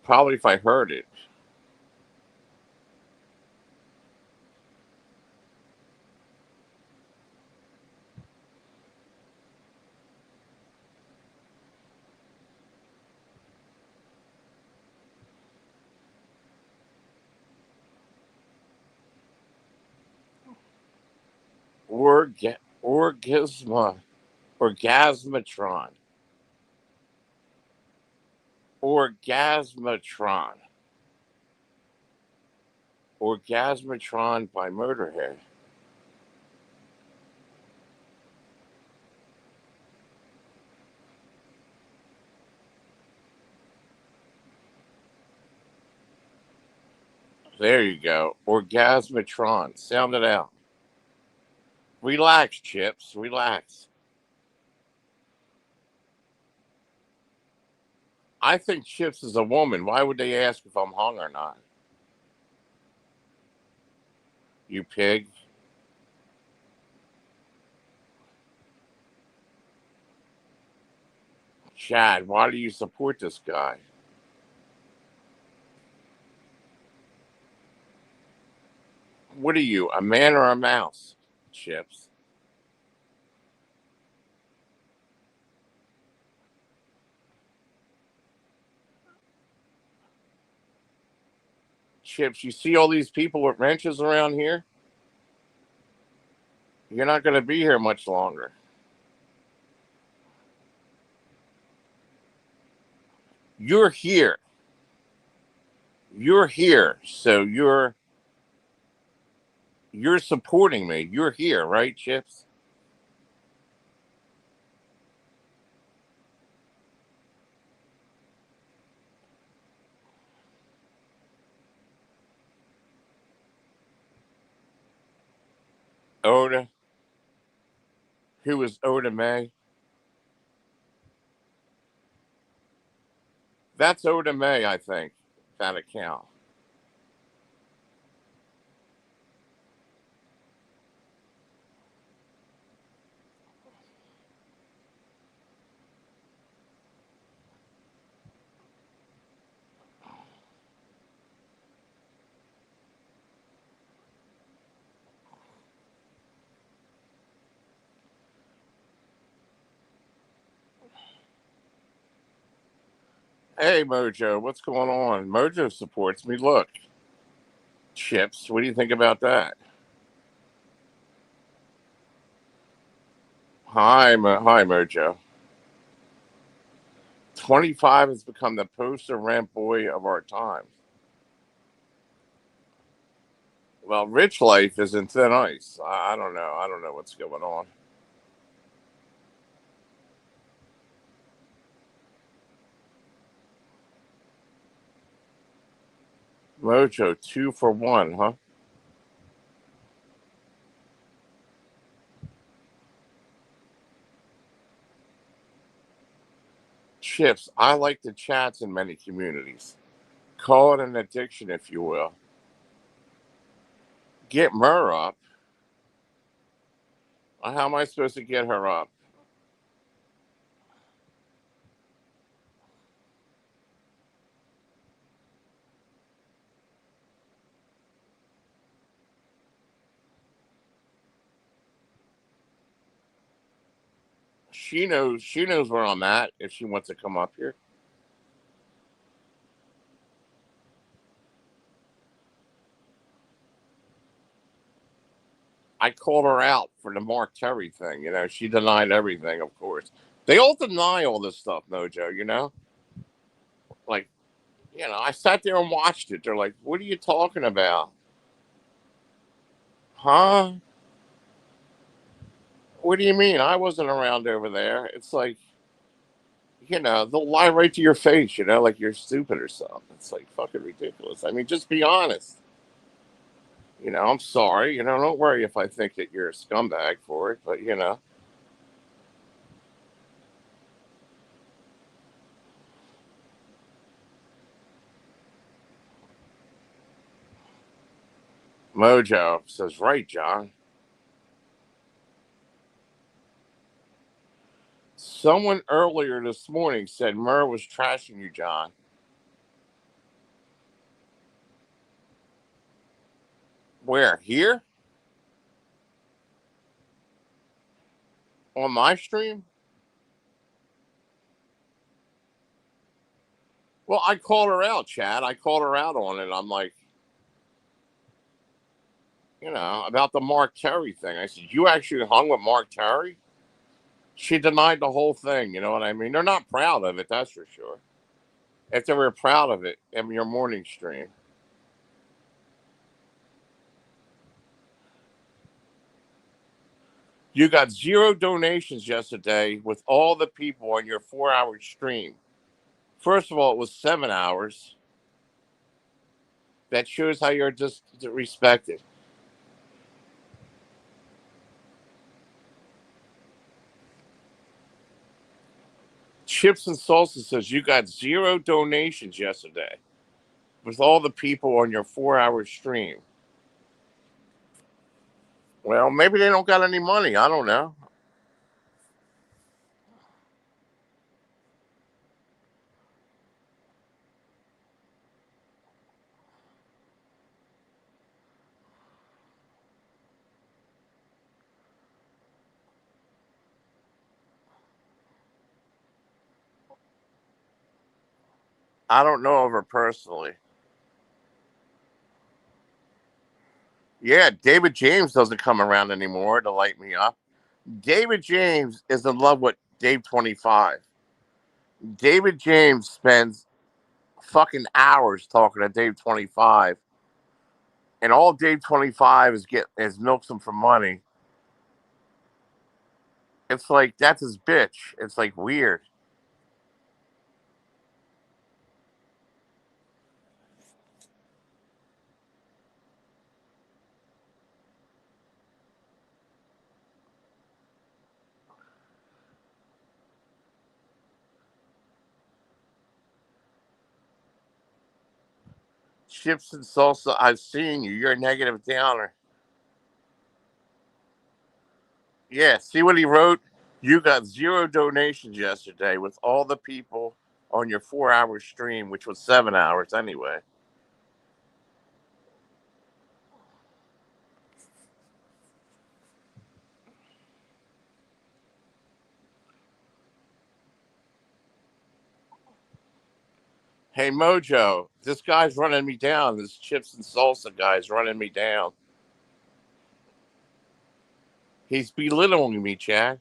Probably if I heard it. Orgasma. Orgasmatron. Orgasmatron. Orgasmatron by Motorhead. There you go. Orgasmatron. Sound it out. Relax, Chips. Relax. I think Chips is a woman. Why would they ask if I'm hung or not? You pig. Chad, why do you support this guy? What are you, a man or a mouse? Chips. Chips, you see all these people with wrenches around here? You're not going to be here much longer. You're here. You're here. So you're supporting me. You're here, right, Chips? Oda. Who is Oda May? That's Oda May, I think. That account. Hey, Mojo, what's going on? Mojo supports me. Look, Chips, what do you think about that? Hi, Mojo. 25 has become the poster rent boy of our times. Well, rich life is in thin ice. I don't know. I don't know what's going on. Mojo, 2 for 1, huh? Chips, I like the chats in many communities. Call it an addiction, if you will. Get Mur up. How am I supposed to get her up? She knows where I'm at if she wants to come up here. I called her out for the Mark Terry thing. She denied everything, of course. They all deny all this stuff, Mojo. Like, I sat there and watched it. They're like, what are you talking about? Huh? What do you mean? I wasn't around over there. It's like, they'll lie right to your face, like you're stupid or something. It's like fucking ridiculous. I mean, just be honest. I'm sorry. Don't worry if I think that you're a scumbag for it, but. Mojo says, right, John. Someone earlier this morning said Murr was trashing you, John. Where? Here? On my stream? Well, I called her out, Chad. I called her out on it. I'm like, about the Mark Terry thing. I said, you actually hung with Mark Terry? She denied the whole thing. You know what I mean? They're not proud of it, that's for sure. If they were proud of it in your morning stream. You got 0 donations yesterday with all the people on your 4-hour stream. First of all, it was 7 hours. That shows how you're disrespected. Chips and Salsa says you got 0 donations yesterday with all the people on your 4-hour stream. Well, maybe they don't got any money. I don't know. I don't know of her personally. Yeah, David James doesn't come around anymore to light me up. David James is in love with Dave 25. David James spends fucking hours talking to Dave 25. And all Dave 25 is milks him for money. It's like that's his bitch. It's like weird. Chips and salsa, I've seen you. You're a negative downer. Yeah, see what he wrote? You got 0 donations yesterday with all the people on your 4-hour stream, which was 7 hours anyway. Hey, Mojo, this guy's running me down. This chips and salsa guy's running me down. He's belittling me, Chad.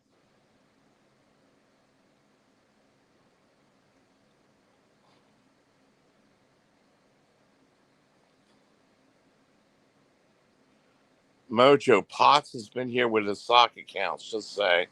Mojo, Potts has been here with his sock accounts, just say.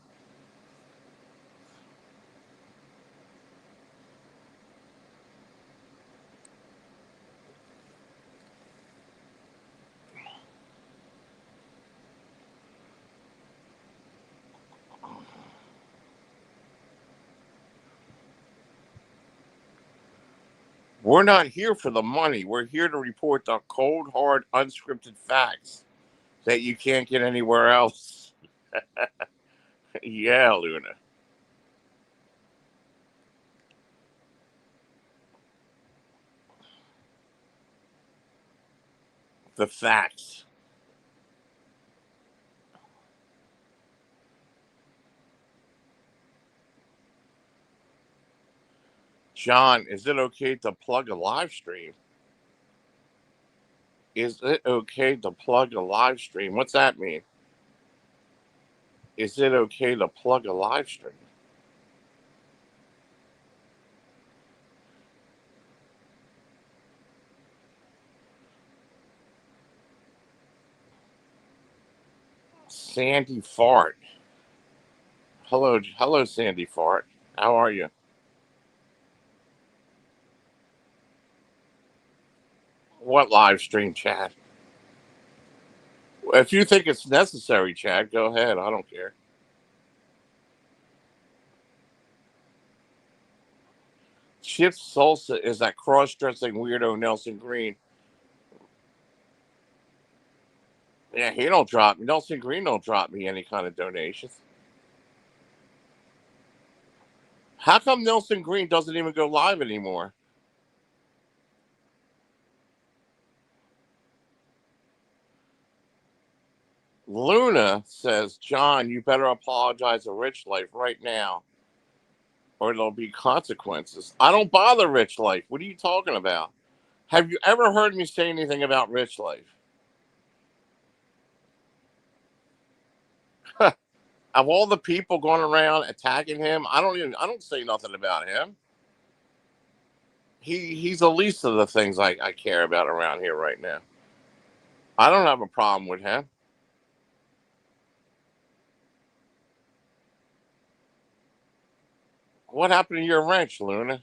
We're not here for the money. We're here to report the cold, hard, unscripted facts that you can't get anywhere else. Yeah, Luna. The facts. John, is it okay to plug a live stream? Is it okay to plug a live stream? What's that mean? Is it okay to plug a live stream? Sandy Fart. Hello, Sandy Fart. How are you? What live stream, Chad? If you think it's necessary, Chad, go ahead. I don't care. Chip Salsa is that cross-dressing weirdo Nelson Green. Yeah, he don't drop me. Nelson Green don't drop me any kind of donations. How come Nelson Green doesn't even go live anymore? Luna says, John, you better apologize to Rich Life right now, or there'll be consequences. I don't bother Rich Life. What are you talking about? Have you ever heard me say anything about Rich Life? Of all the people going around attacking him, I don't say nothing about him. He's the least of the things I care about around here right now. I don't have a problem with him. What happened to your wrench, Luna?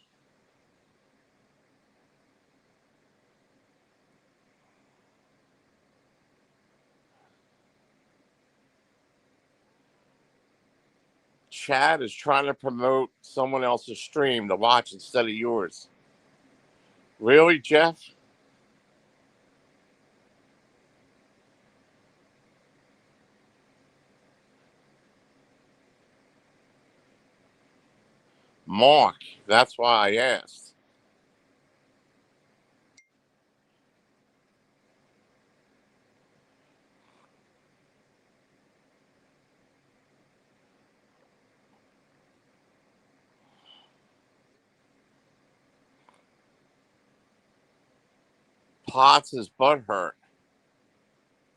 Chad is trying to promote someone else's stream to watch instead of yours. Really, Jeff? Mark, that's why I asked. Potts' is butt hurt,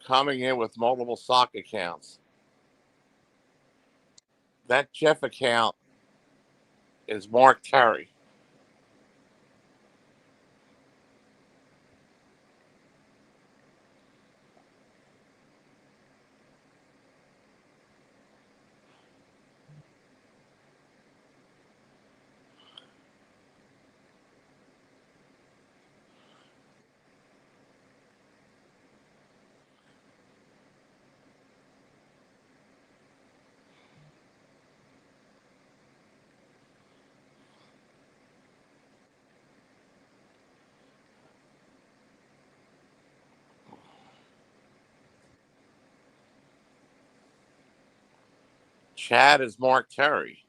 coming in with multiple sock accounts. That Jeff account is Mark Terry. Chad is Mark Terry.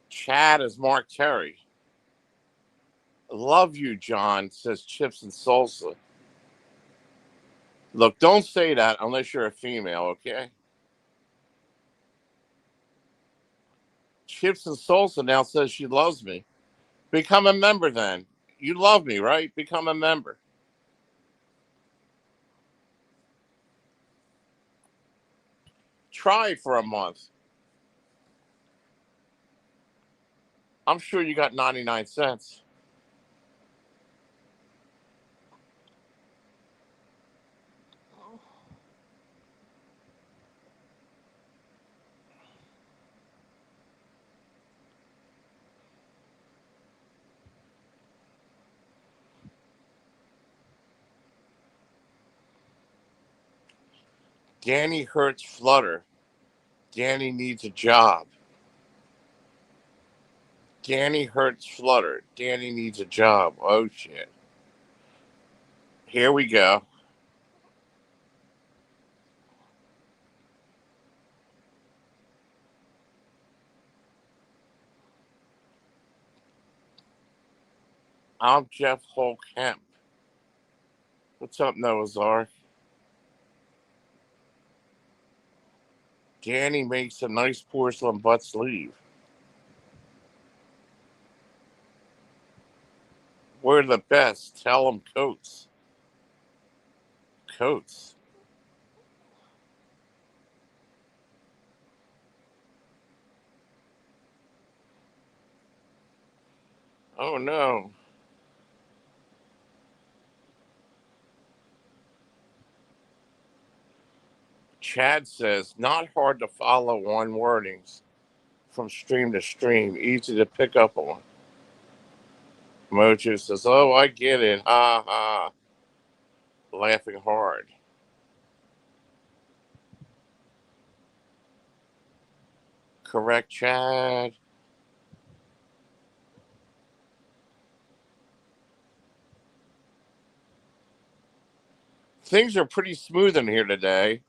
Chad is Mark Terry. Love you, John, says Chips and Salsa. Look, don't say that unless you're a female, okay? Chips and Salsa now says she loves me. Become a member then. You love me, right? Become a member. Try for a month. I'm sure you got 99 cents. Danny hurts Flutter. Danny needs a job. Danny hurts Flutter. Danny needs a job. Oh, shit. Here we go. I'm Jeff Hulk Hemp. What's up, Noah Czar? Danny makes a nice porcelain butt sleeve. We're the best. Tell them Coates. Coates. Oh, no. Chad says, not hard to follow on wordings from stream to stream, easy to pick up on. Mojo says, oh, I get it. Ha ha. Laughing hard. Correct, Chad. Things are pretty smooth in here today.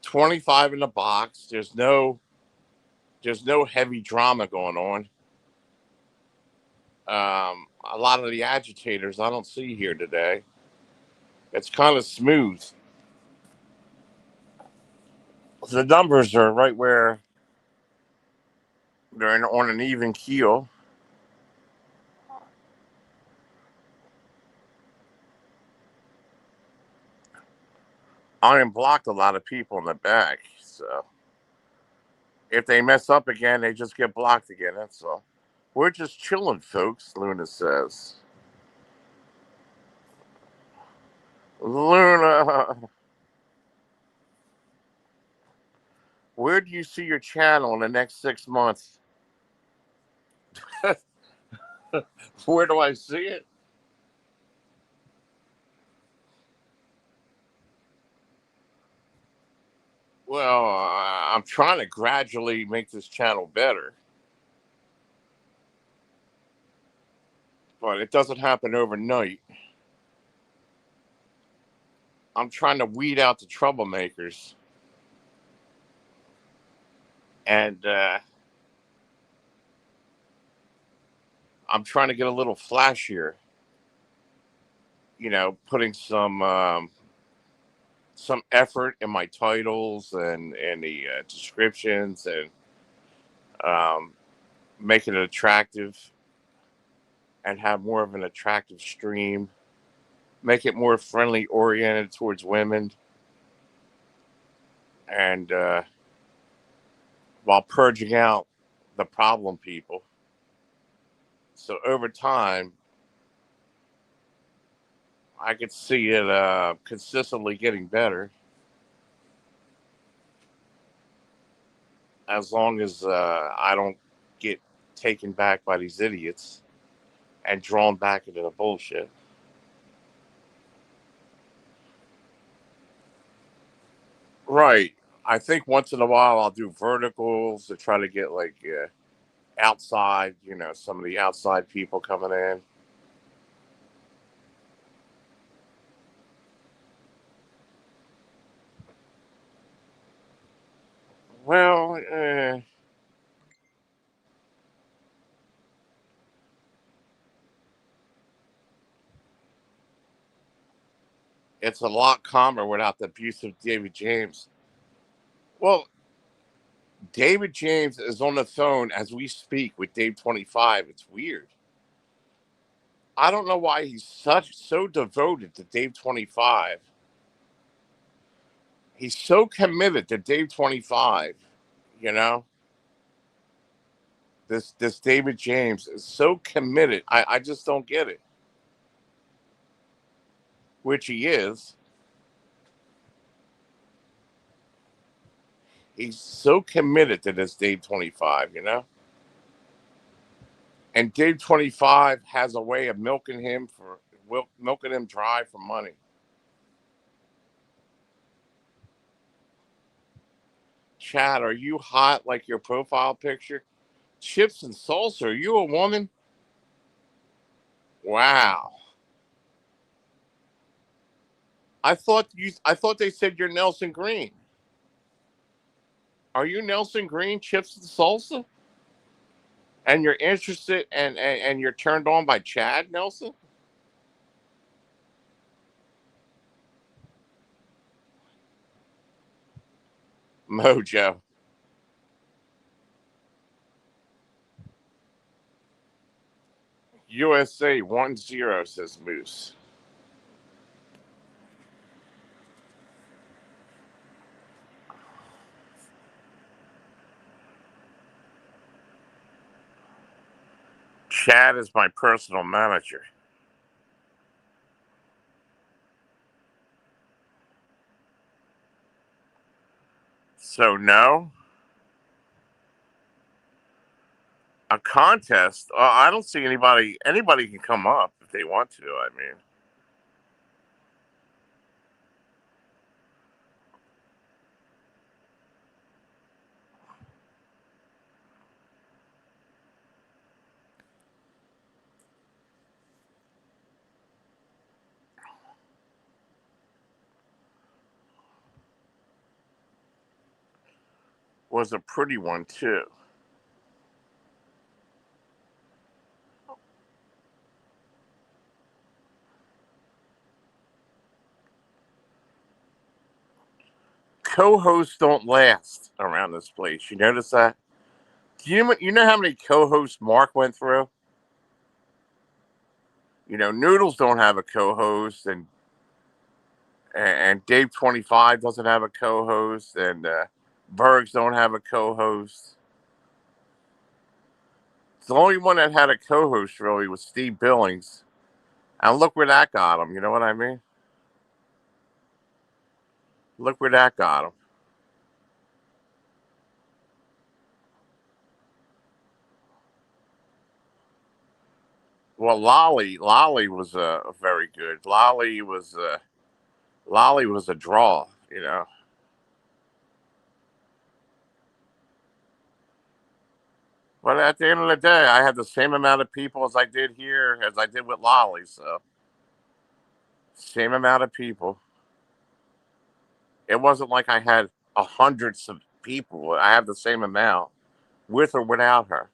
25 in the box. There's no heavy drama going on. A lot of the agitators I don't see here today. It's kind of smooth. The numbers are right where they're on an even keel. I unblocked a lot of people in the back, so if they mess up again, they just get blocked again. That's all. We're just chilling, folks. Luna says. Luna, where do you see your channel in the next 6 months? Where do I see it? Well, I'm trying to gradually make this channel better, but it doesn't happen overnight. I'm trying to weed out the troublemakers, and I'm trying to get a little flashier. Putting some effort in my titles and the descriptions, and um, making it attractive, and have more of an attractive stream. Make it more friendly oriented towards women, and while purging out the problem people. So over time, I could see it consistently getting better, as long as I don't get taken back by these idiots and drawn back into the bullshit. Right. I think once in a while I'll do verticals to try to get like outside, some of the outside people coming in. Well, it's a lot calmer without the abuse of David James. Well, David James is on the phone as we speak with Dave 25. It's weird. I don't know why he's so devoted to Dave 25. He's so committed to Dave 25, you know? This David James is so committed. I just don't get it. Which he is. He's so committed to this Dave 25. And Dave 25 has a way of milking him dry for money. Chad, are you hot like your profile picture? Chips and salsa, are you a woman? Wow. I thought they said you're Nelson Green. Are you Nelson Green, chips and salsa? And you're interested and you're turned on by Chad Nelson? Mojo. USA 1-0, says Moose. Chad is my personal manager. So no, a contest. I don't see anybody. Anybody can come up if they want to. I mean, was a pretty one too. co-hosts don't last around this place. You notice that? You know how many co-hosts Mark went through? You know, Noodles don't have a co-host, and Dave 25 doesn't have a co-host, and Bergs don't have a co-host. The only one that had a co-host really was Steve Billings, and look where that got him. You know what I mean? Look where that got him. Well, Lolly was very good. Lolly was a draw. You know. But at the end of the day, I had the same amount of people as I did here as I did with Lolly. So same amount of people. It wasn't like I had hundreds of people. I have the same amount with or without her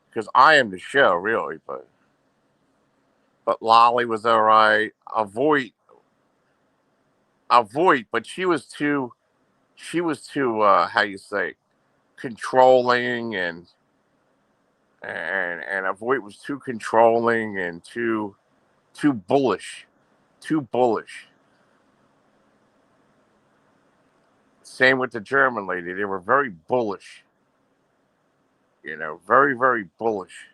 because I am the show really. But Lolly was all right. Avoid, but she was too how you say controlling and Avoid was too controlling and too bullish, too bullish. Same with the German lady. They were very bullish. You know, very, very bullish.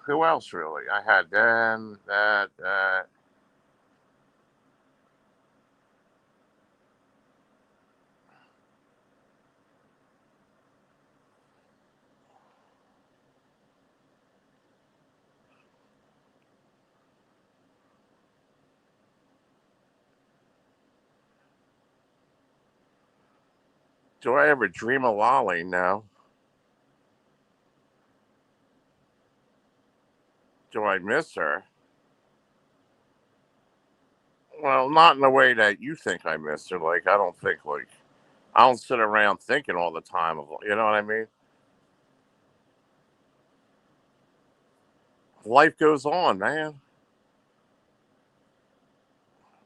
Who else really? I had then that. Do I ever dream of Lolly? No. Do I miss her? Well, not in the way that you think I miss her. Like, I don't sit around thinking all the time of, you know what I mean? Life goes on, man.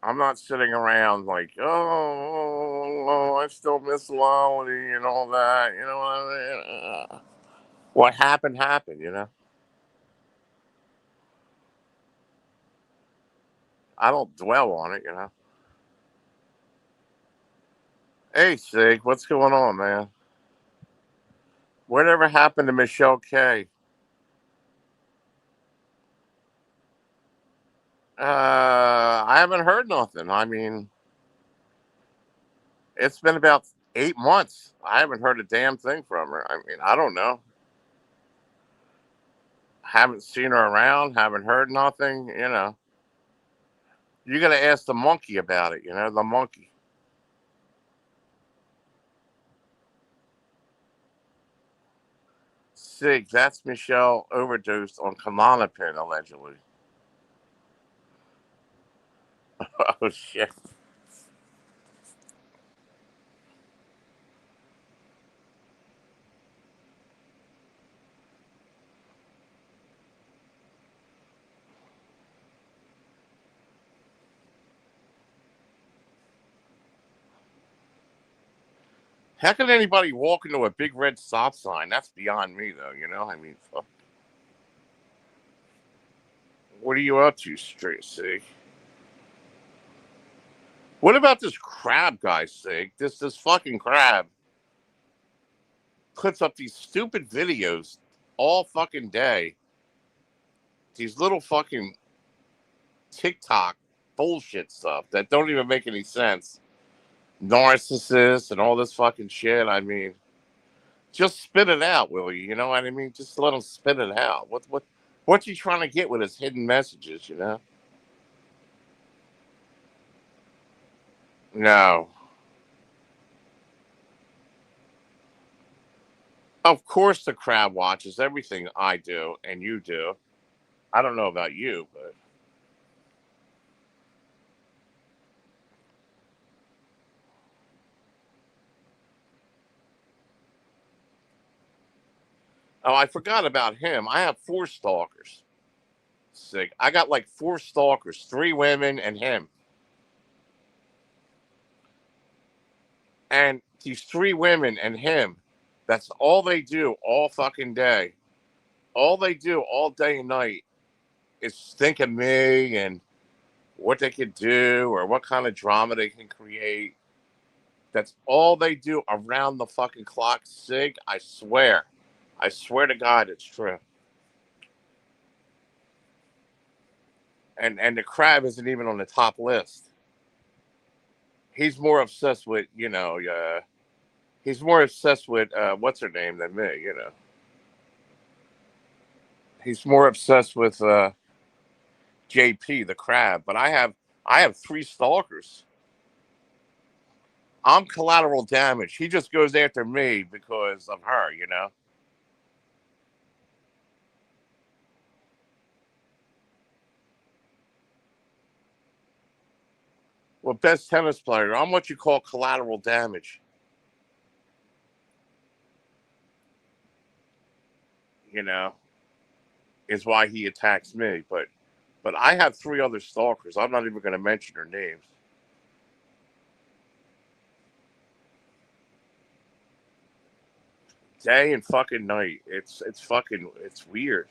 I'm not sitting around like, oh, I still miss Lolly and all that. You know what I mean? What happened, happened, you know? I don't dwell on it, you know? Hey, Sig, what's going on, man? Whatever happened to Michelle K? I haven't heard nothing. I mean, it's been about 8 months. I haven't heard a damn thing from her. I mean, I don't know. Haven't seen her around. Haven't heard nothing. You know, you got to ask the monkey about it. You know, the monkey. Sig, that's Michelle overdosed on Klonopin allegedly. Oh shit. How can anybody walk into a big red stop sign? That's beyond me, though. You know, I mean, what are you up to, straight Sig? What about this crab guy, Sig? This fucking crab puts up these stupid videos all fucking day. These little fucking TikTok bullshit stuff that don't even make any sense. Narcissists and all this fucking shit. I mean, just spit it out, will you? You know what I mean? Just let him spit it out. What's he trying to get with his hidden messages? You know? No. Of course, the crowd watches everything I do and you do. I don't know about you, but oh, I forgot about him. I have four stalkers. Sick. I got like 4 stalkers, 3 women and him. And these 3 women and him, that's all they do all fucking day. All they do all day and night is think of me and what they could do or what kind of drama they can create. That's all they do around the fucking clock, Sig. I swear. I swear to God it's true. And the crab isn't even on the top list. He's more obsessed with, he's more obsessed with what's her name than me. He's more obsessed with JP the crab, but I have 3 stalkers. I'm collateral damage. He just goes after me because of her. Well, best tennis player. I'm what you call collateral damage. You know, is why he attacks me. But I have 3 other stalkers. I'm not even going to mention their names. Day and fucking night. It's weird.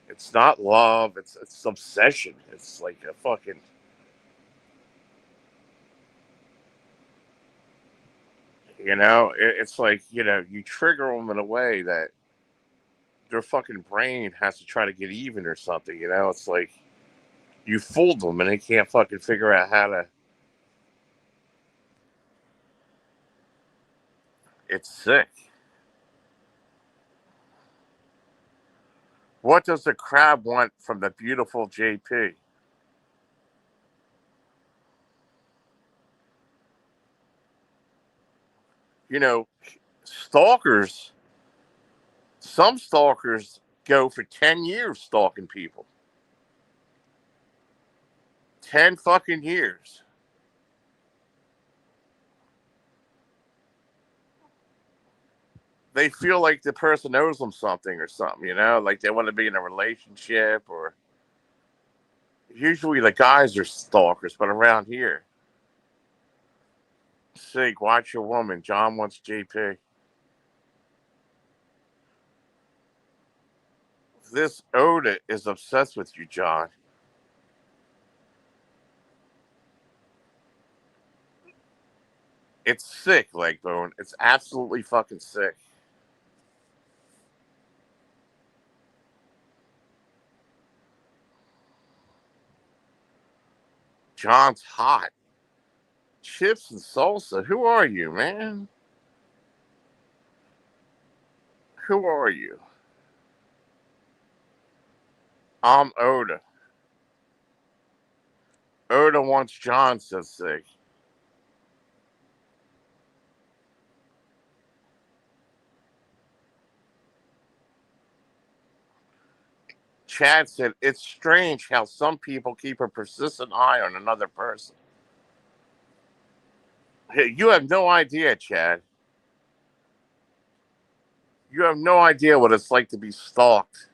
It's not love. It's obsession. It's like a fucking. It's like you trigger them in a way that their fucking brain has to try to get even or something. It's like you fooled them and they can't fucking figure out how to. It's sick. What does the crab want from the beautiful JP? You know, stalkers, some stalkers go for 10 years stalking people. 10 fucking years. They feel like the person owes them something or something. Like they want to be in a relationship or usually the guys are stalkers, but around here. Sig, watch your woman. John wants JP. This Oda is obsessed with you, John. It's sick, Legbone. It's absolutely fucking sick. John's hot. Chips and salsa. Who are you, man? Who are you? I'm Oda. Oda wants John, says Sig. Chad said, it's strange how some people keep a persistent eye on another person. Hey, you have no idea, Chad. You have no idea what it's like to be stalked,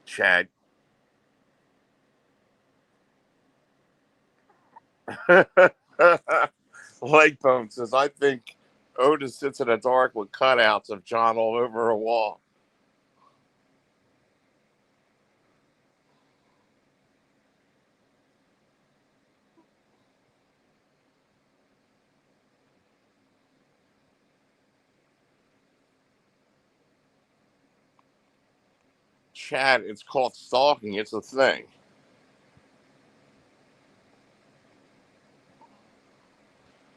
Chad. Lakebone says, I think Otis sits in the dark with cutouts of John all over a wall. Chad, it's called stalking. It's a thing.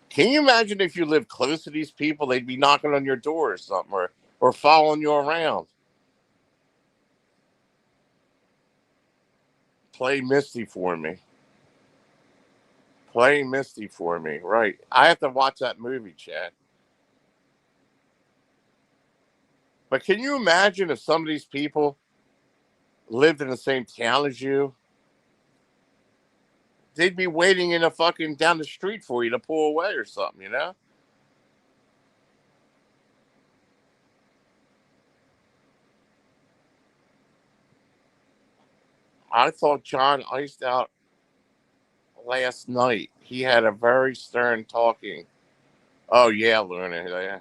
Can you imagine if you lived close to these people, they'd be knocking on your door or something, or following you around? Play Misty for me. Play Misty for me. Right. I have to watch that movie, Chad. But can you imagine if some of these people lived in the same town as you? They'd be waiting in a fucking down the street for you to pull away or something. I thought John iced out last night. He had a very stern talking. Oh yeah, Luna. Yeah.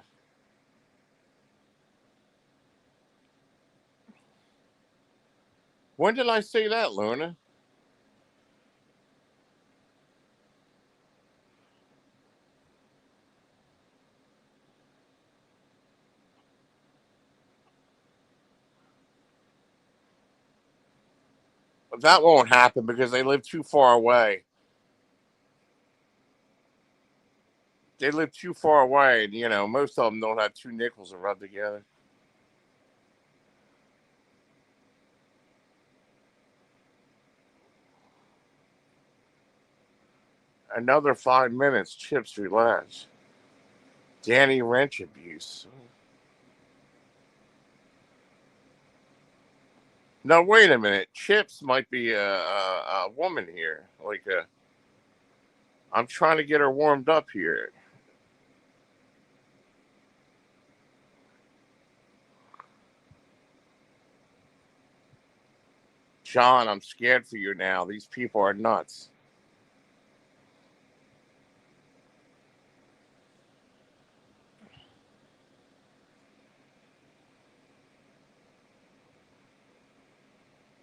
When did I say that, Luna? That won't happen because they live too far away. They live too far away, and most of them don't have two nickels to rub together. Another 5 minutes. Chips, relax. Danny Wrench abuse. No, wait a minute. Chips might be a woman here. I'm trying to get her warmed up here. John, I'm scared for you now. These people are nuts.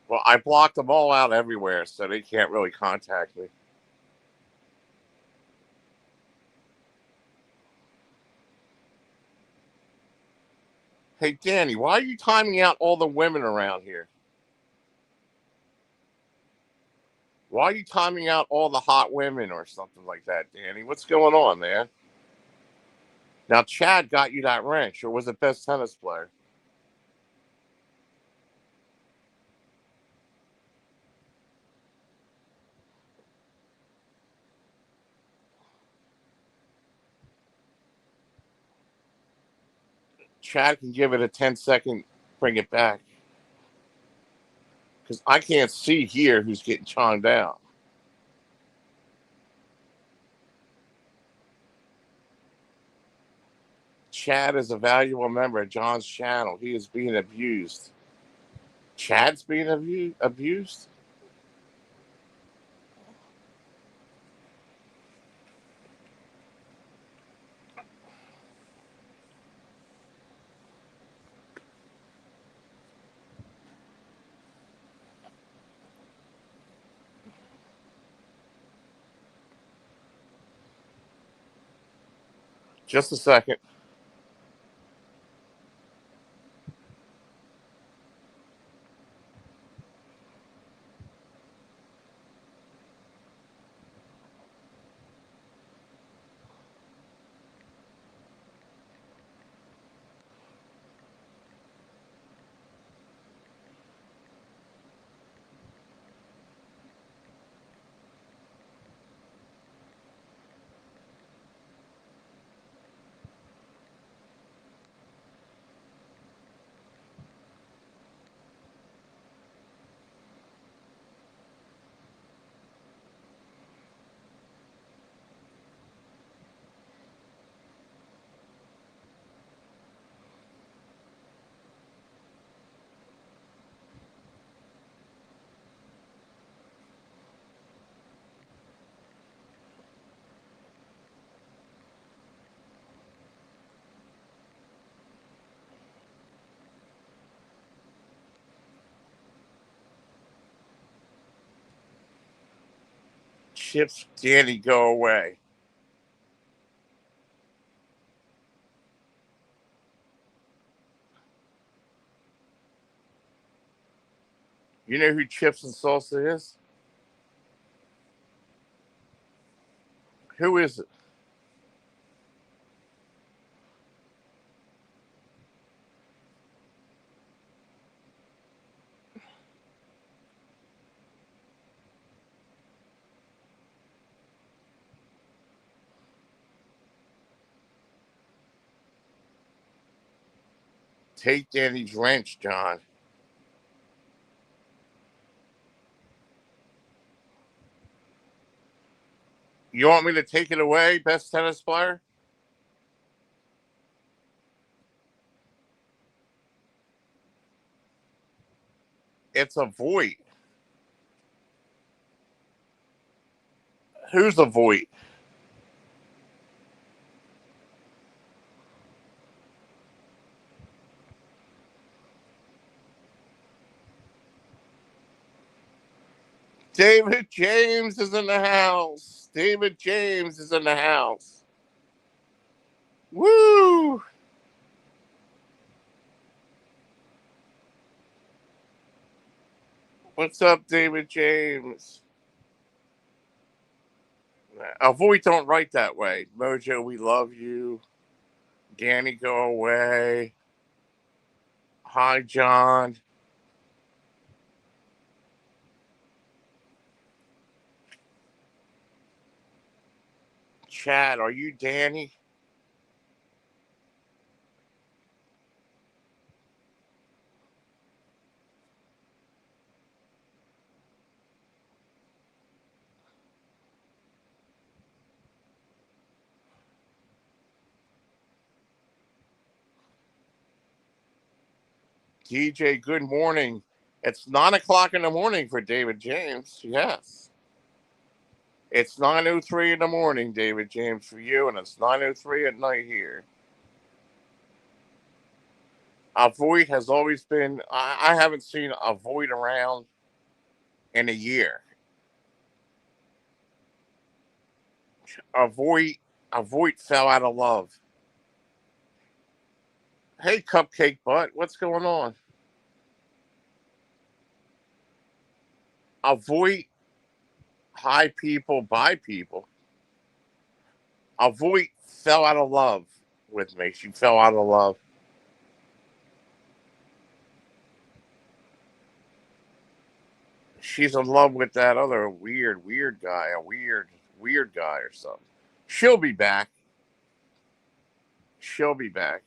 Well, I blocked them all out everywhere, so they can't really contact me. Hey, Danny, why are you timing out all the women around here? Why are you timing out all the hot women or something like that, Danny? What's going on, man? Now, Chad got you that wrench, or was it best tennis player? Chad can give it a 10-second, bring it back. Because I can't see here who's getting chomped out. Chad is a valuable member of John's channel. He is being abused. Chad's being abused? Just a second. Chips, Danny, go away. You know who Chips and Salsa is? Who is it? Take Danny's wrench, John. You want me to take it away, best tennis player? It's a void. Who's the Voight? David James is in the house. David James is in the house. Woo! What's up, David James? Avoid don't write that way. Mojo, we love you. Danny, go away. Hi, John. Chad, are you Danny? DJ, good morning. It's 9 o'clock in the morning for David James. Yes. It's 9:03 in the morning, David James, for you, and it's 9:03 at night here. A Voight has always been. I haven't seen a Voight around in a year. A Voight, a Voight fell out of love. Hey, Cupcake Butt, what's going on? A Voight, high people, buy people. A Voight fell out of love with me. She fell out of love. She's in love with that other weird guy, a weird guy or something. She'll be back. She'll be back.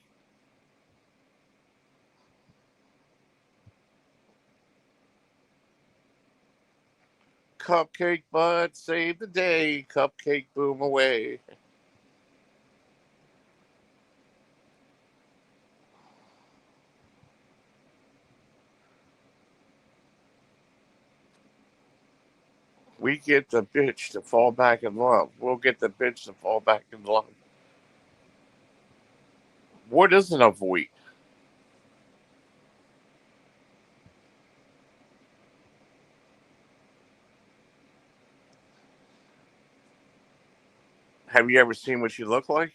Cupcake Butt, save the day. Cupcake boom away. We get the bitch to fall back in love. We'll get the bitch to fall back in love. What is an avoid? Have you ever seen what she looked like?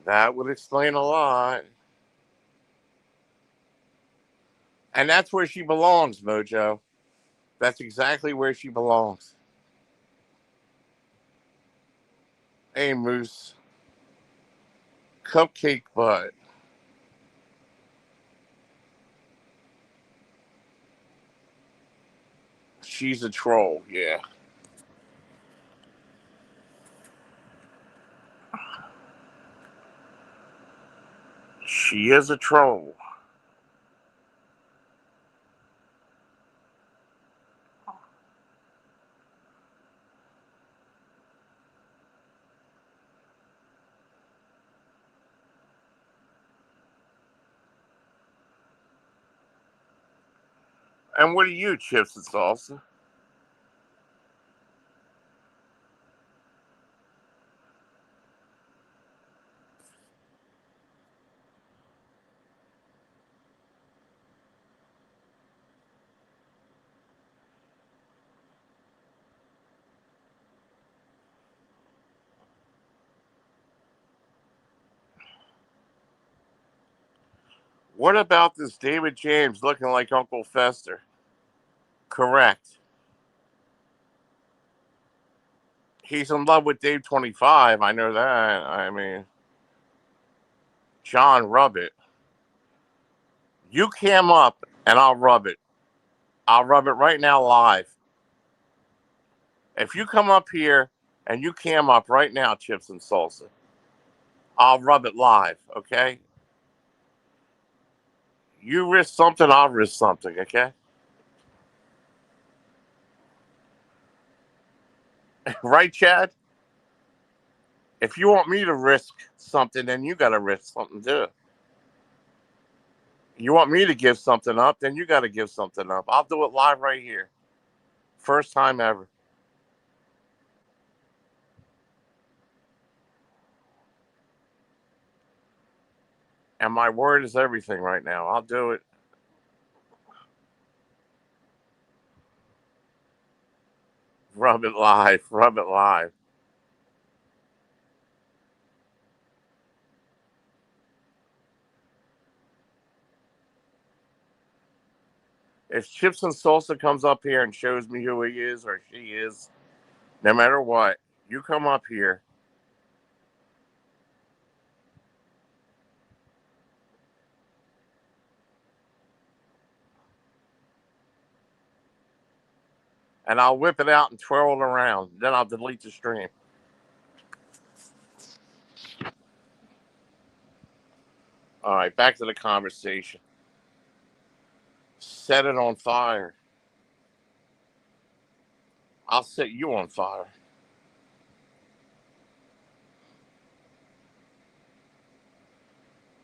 That would explain a lot. And that's where she belongs, Mojo. That's exactly where she belongs. Hey, Moose. Cupcake Butt. She's a troll, yeah. She is a troll. And what are you, Chips and Salsa? What about this David James looking like Uncle Fester? Correct. He's in love with Dave 25. I know that. I mean, John, rub it. You cam up and I'll rub it. I'll rub it right now live. If you come up here and you cam up right now, Chips and Salsa, I'll rub it live, okay? You risk something, I'll risk something, okay? Right, Chad? If you want me to risk something, then you got to risk something too. You want me to give something up, then you got to give something up. I'll do it live right here. First time ever. And my word is everything right now. I'll do it. Rub it live. Rub it live. If Chips and Salsa comes up here and shows me who he is or she is, no matter what, you come up here. And I'll whip it out and twirl it around. Then I'll delete the stream. All right, back to the conversation. Set it on fire. I'll set you on fire.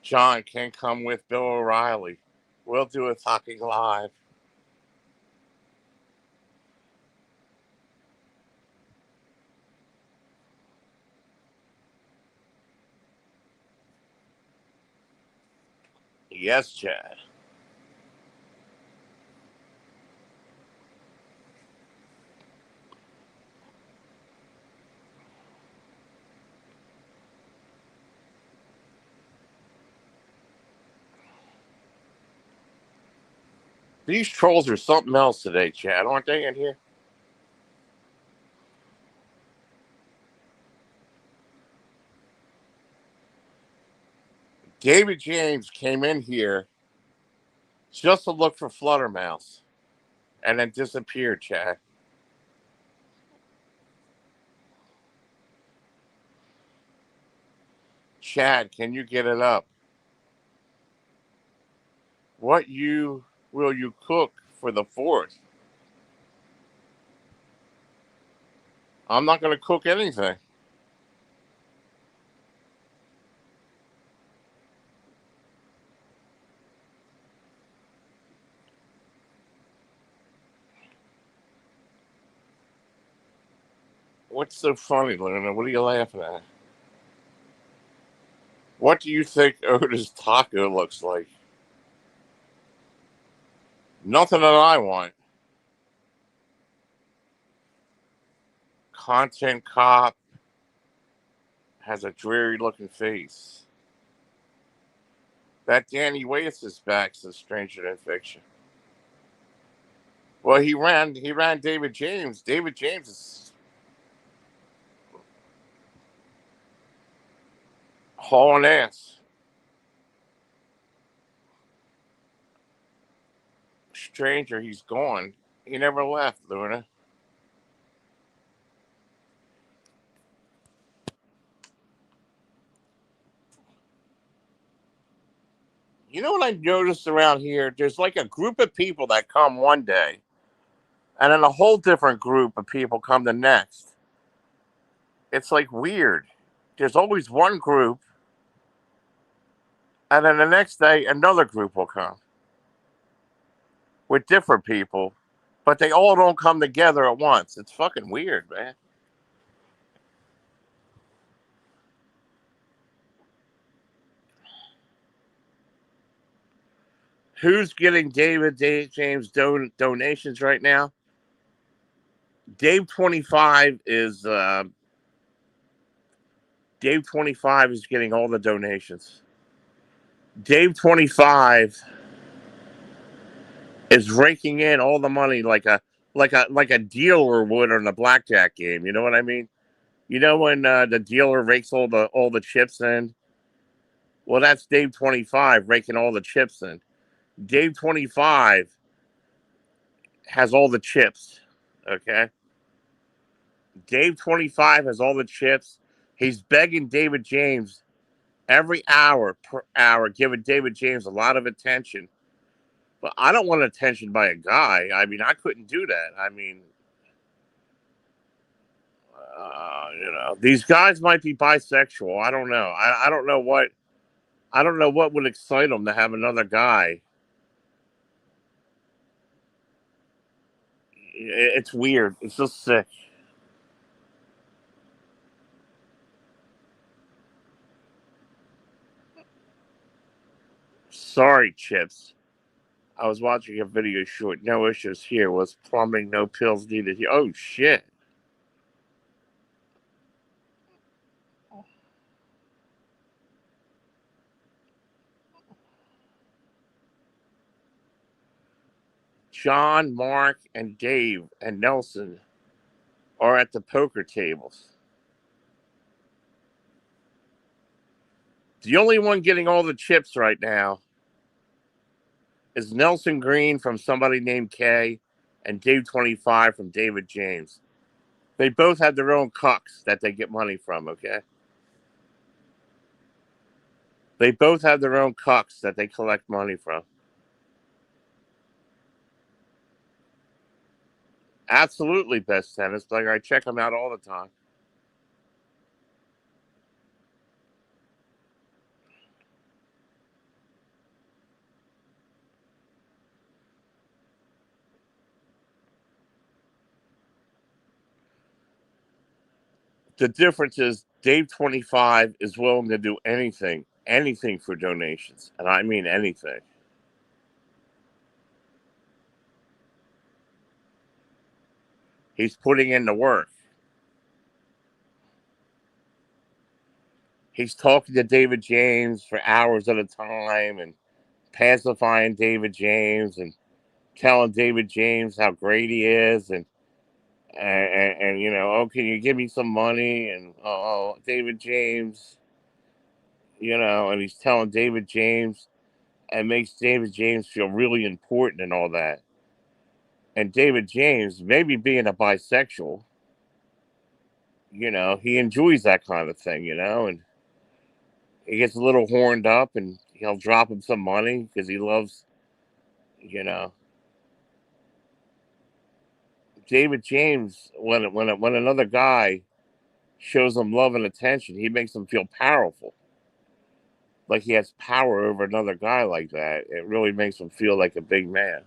John can come with Bill O'Reilly. We'll do a talking live. Yes, Chad. These trolls are something else today, Chad, aren't they in here? David James came in here just to look for Fluttermouse and then disappeared, Chad. Chad, can you get it up? What will you cook for the 4th? I'm not going to cook anything. What's so funny, Luna? What are you laughing at? What do you think Otis taco looks like? Nothing that I want. Content cop has a dreary looking face. That Danny Waits is back, says Stranger Than Fiction. Well, he ran David James. David James is hauling ass. Stranger, he's gone. He never left, Luna. You know what I noticed around here? There's like a group of people that come one day, and then a whole different group of people come the next. It's like weird. There's always one group, and then the next day another group will come with different people, but they all don't come together at once. It's fucking weird, man. Who's getting David James donations right now? Dave 25 is Dave 25 is getting all the donations. Dave 25 is raking in all the money like a dealer would on a blackjack game. You know what I mean? You know when the dealer rakes all the chips in? Well, that's Dave 25 raking all the chips in. Dave 25 has all the chips. Okay? Dave 25 has all the chips. He's begging David James every hour per hour, giving David James a lot of attention. But I don't want attention by a guy. I mean, I couldn't do that. I mean, these guys might be bisexual. I don't know. I don't know what. I don't know what would excite them to have another guy. It's weird. It's just sick. Sorry, Chips. I was watching a video short. No issues here. Was plumbing, no pills needed here. Oh, shit. John, Mark, and Dave and Nelson are at the poker tables. The only one getting all the chips right now is Nelson Green from somebody named Kay and Dave 25 from David James. They both have their own cucks that they get money from, okay? They both have their own cucks that they collect money from. Absolutely best tennis player. I check them out all the time. The difference is Dave 25 is willing to do anything for donations. And I mean anything. He's putting in the work. He's talking to David James for hours at a time and pacifying David James and telling David James how great he is and you know, oh, can you give me some money? And oh, David James, you know, and he's telling David James and makes David James feel really important and all that. And David James, maybe being a bisexual, you know, he enjoys that kind of thing, you know, and he gets a little horned up and he'll drop him some money because he loves, you know, David James. When another guy shows him love and attention, he makes him feel powerful, like he has power over another guy like that. It really makes him feel like a big man.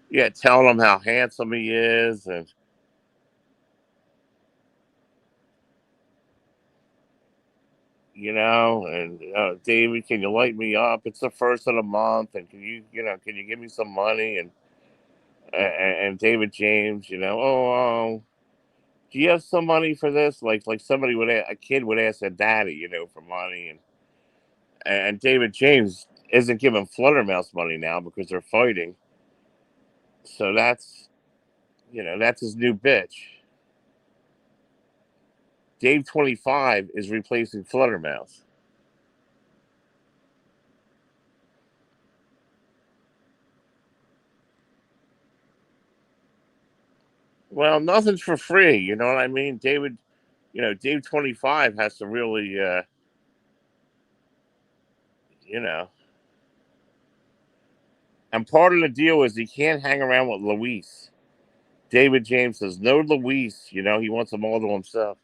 Yeah, telling him how handsome he is and you know, and David, can you light me up? It's the first of the month, and can you give me some money? And David James, you know, oh, do you have some money for this? Like somebody would, a kid would ask their daddy, you know, for money, and David James isn't giving Fluttermouse money now because they're fighting. So that's, you know, that's his new bitch. Dave 25 is replacing Fluttermouse. Well, nothing's for free. You know what I mean? Dave 25 has to really, you know. And part of the deal is he can't hang around with Luis. David James says, no Luis. You know, he wants them all to himself.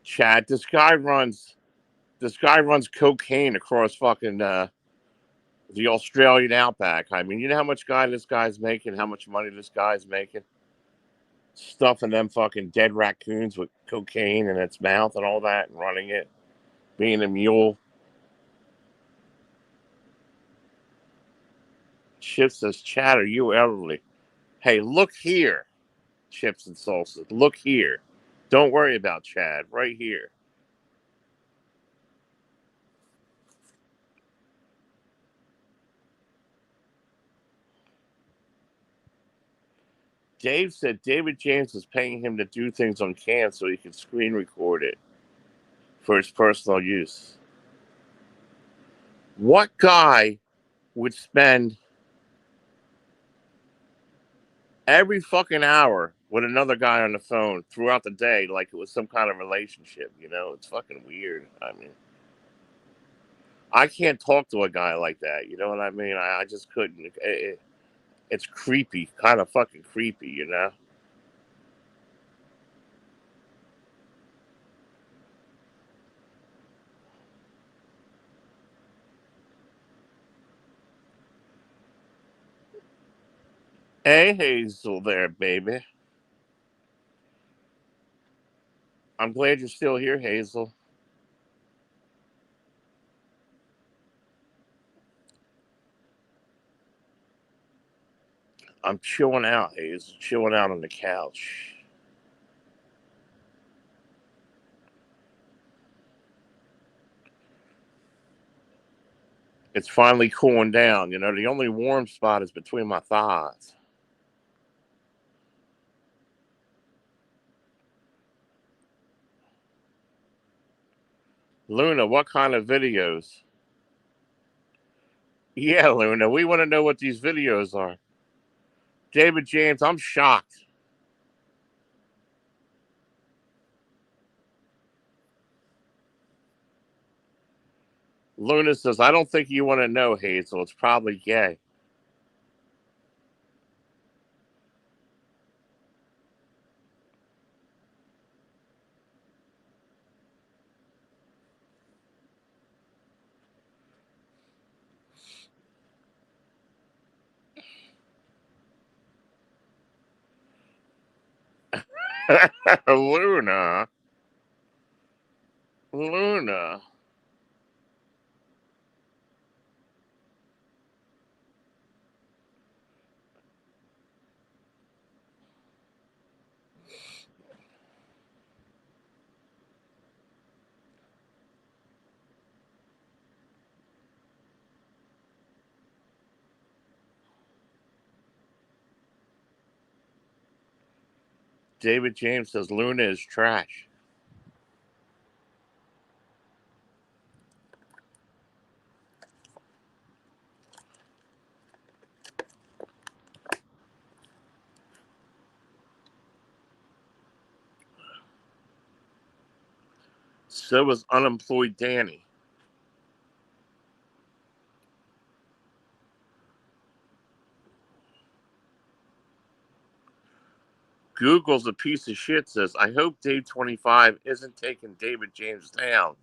Chad, this guy runs cocaine across fucking the Australian outback. I mean, you know how much this guy's making, how much money this guy's making? Stuffing them fucking dead raccoons with cocaine in its mouth and all that and running it, being a mule. Chip says, Chad, are you elderly? Hey, look here, Chips and Salsa. Look here. Don't worry about Chad. Right here. Dave said David James was paying him to do things on cam so he could screen record it for his personal use. What guy would spend every fucking hour with another guy on the phone throughout the day like it was some kind of relationship? You know, it's fucking weird. I mean, I can't talk to a guy like that. You know what I mean? I just couldn't. It's creepy, kind of fucking creepy, you know? Hey, Hazel there, baby. I'm glad you're still here, Hazel. I'm chilling out, Hazel. Chilling out on the couch. It's finally cooling down. The only warm spot is between my thighs. Luna, what kind of videos? Yeah, Luna, we want to know what these videos are. David James, I'm shocked. Luna says, I don't think you want to know, Hazel. It's probably gay. Luna. Luna. David James says Luna is trash. So was unemployed Danny. Google's a piece of shit, says, I hope Dave 25 isn't taking David James down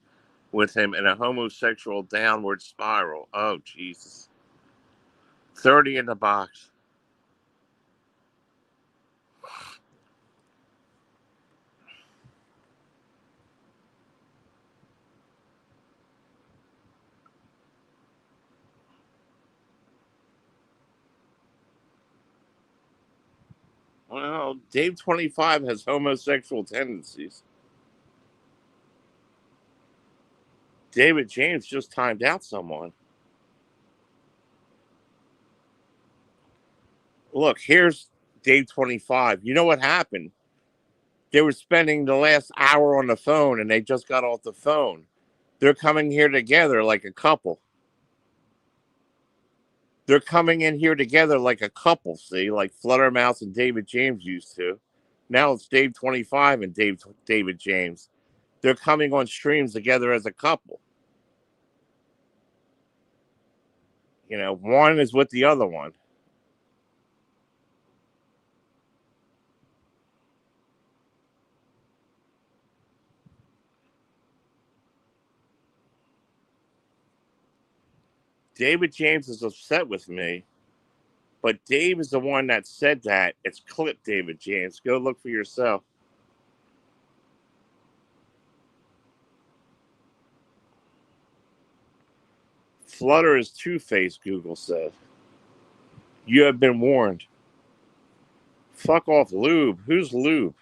with him in a homosexual downward spiral. Oh, Jesus. 30 in the box. Well, Dave 25 has homosexual tendencies. David James just timed out someone. Look, here's Dave 25. You know what happened? They were spending the last hour on the phone and they just got off the phone. They're coming here together like a couple. They're coming in here together like a couple, see, like Fluttermouse and David James used to. Now it's Dave 25 and David James. They're coming on streams together as a couple. One is with the other one. David James is upset with me, but Dave is the one that said that. It's clip David James. Go look for yourself. Flutter is two-faced, Google said. You have been warned. Fuck off, Lube. Who's Lube?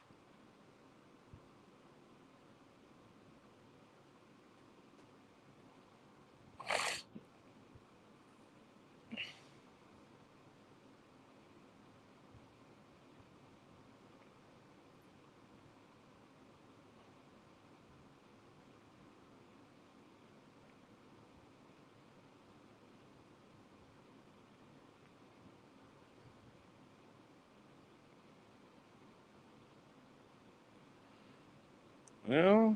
Well,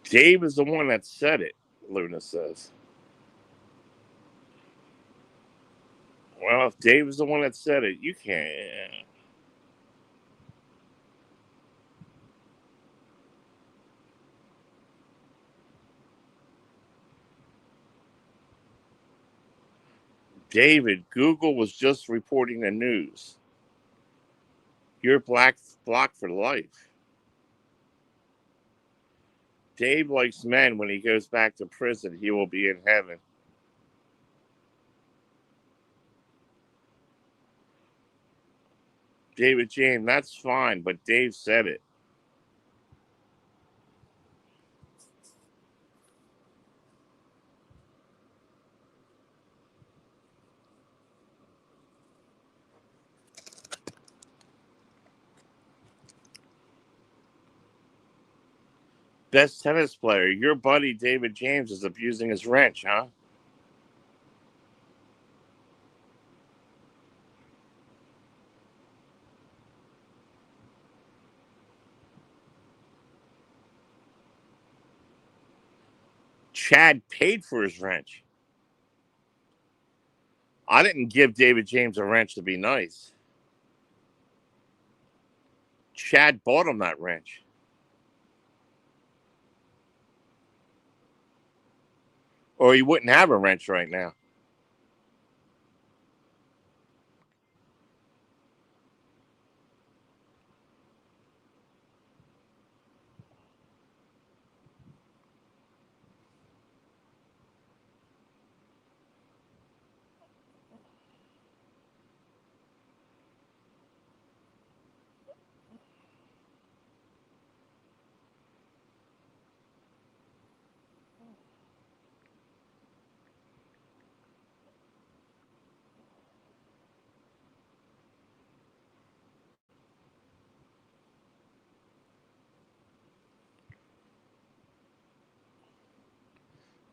Dave is the one that said it, Luna says. Well, if Dave is the one that said it, you can't. David, Google was just reporting the news. You're blocked for life. Dave likes men. When he goes back to prison, he will be in heaven. David James, that's fine, but Dave said it. Best tennis player, your buddy David James is abusing his wrench, huh? Chad paid for his wrench. I didn't give David James a wrench to be nice. Chad bought him that wrench. Or he wouldn't have a wrench right now.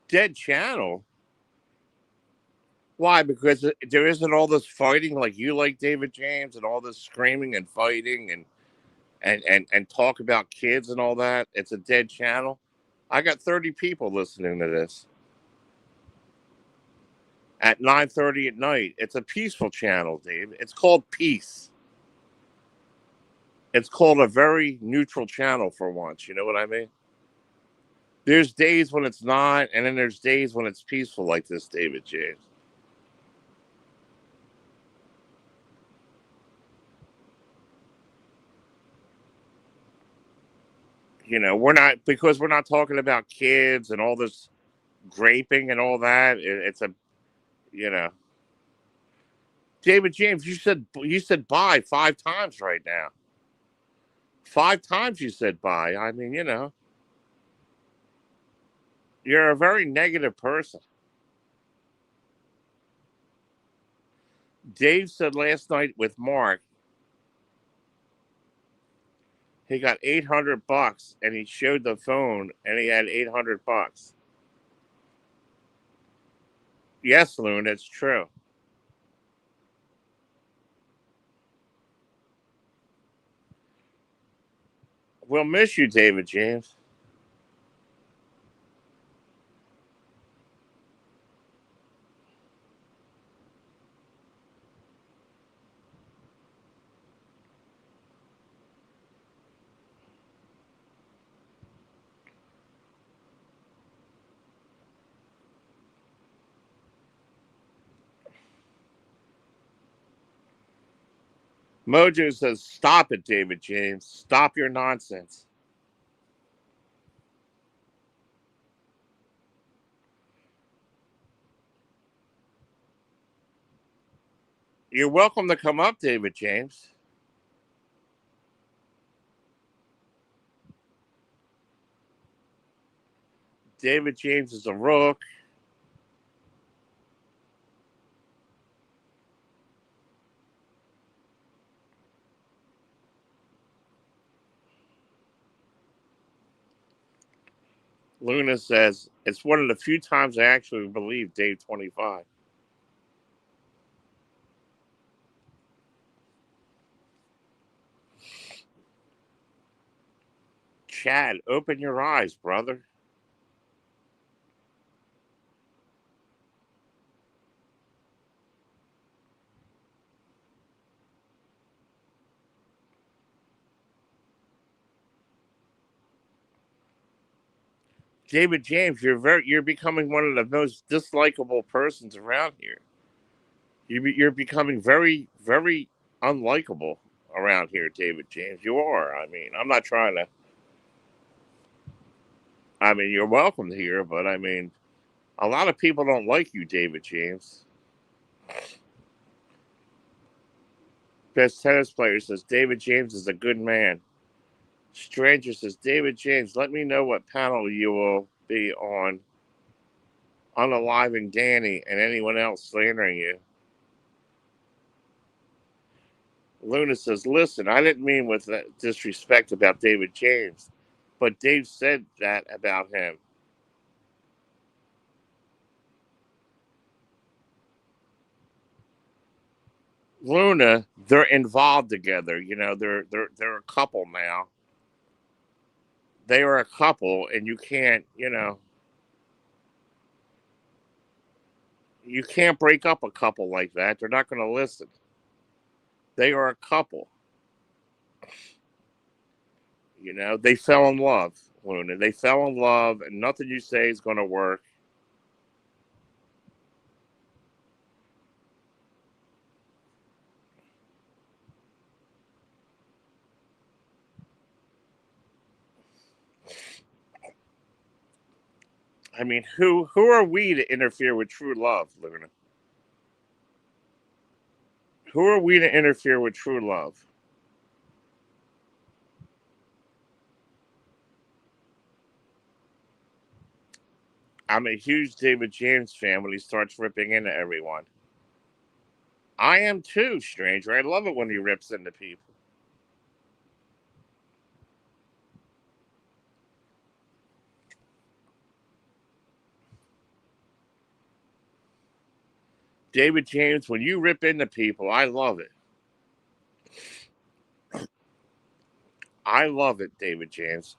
Dead channel? Why? Because there isn't all this fighting like you like David James and all this screaming and fighting and talk about kids and all that. It's a dead channel. I got 30 people listening to this at 9:30 at night. It's a peaceful channel, Dave. It's called Peace. It's called a very neutral channel for once. You know what I mean? There's days when it's not, and then there's days when it's peaceful like this, David James. You know, we're not talking about kids and all this graping and all that. It's a, you know, David James, you said bye 5 times right now. 5 times you said bye. I mean, you know, you're a very negative person. Dave said last night with Mark, he got $800 and he showed the phone and he had $800. Yes, Loon, it's true. We'll miss you, David James. Mojo says, stop it, David James. Stop your nonsense. You're welcome to come up, David James. David James is a rook. Luna says, it's one of the few times I actually believe Dave 25. Chad, open your eyes, brother. David James, you're becoming one of the most dislikable persons around here. You're becoming very, very unlikable around here, David James. You are. I mean, I'm not trying to. I mean, you're welcome here, but I mean, a lot of people don't like you, David James. Best tennis player says David James is a good man. Stranger says David James, let me know what panel you will be on, unaliving Danny and anyone else slandering you. Luna says, listen, I didn't mean with that disrespect about David James, but Dave said that about him. Luna, they're involved together. You know, they're a couple now. They are a couple, and you can't break up a couple like that. They're not going to listen. They are a couple. You know, they fell in love, Luna. They fell in love, and nothing you say is going to work. I mean, who are we to interfere with true love, Luna? Who are we to interfere with true love? I'm a huge David James fan when he starts ripping into everyone. I am too, stranger. I love it when he rips into people. David James, when you rip into people, I love it. I love it, David James.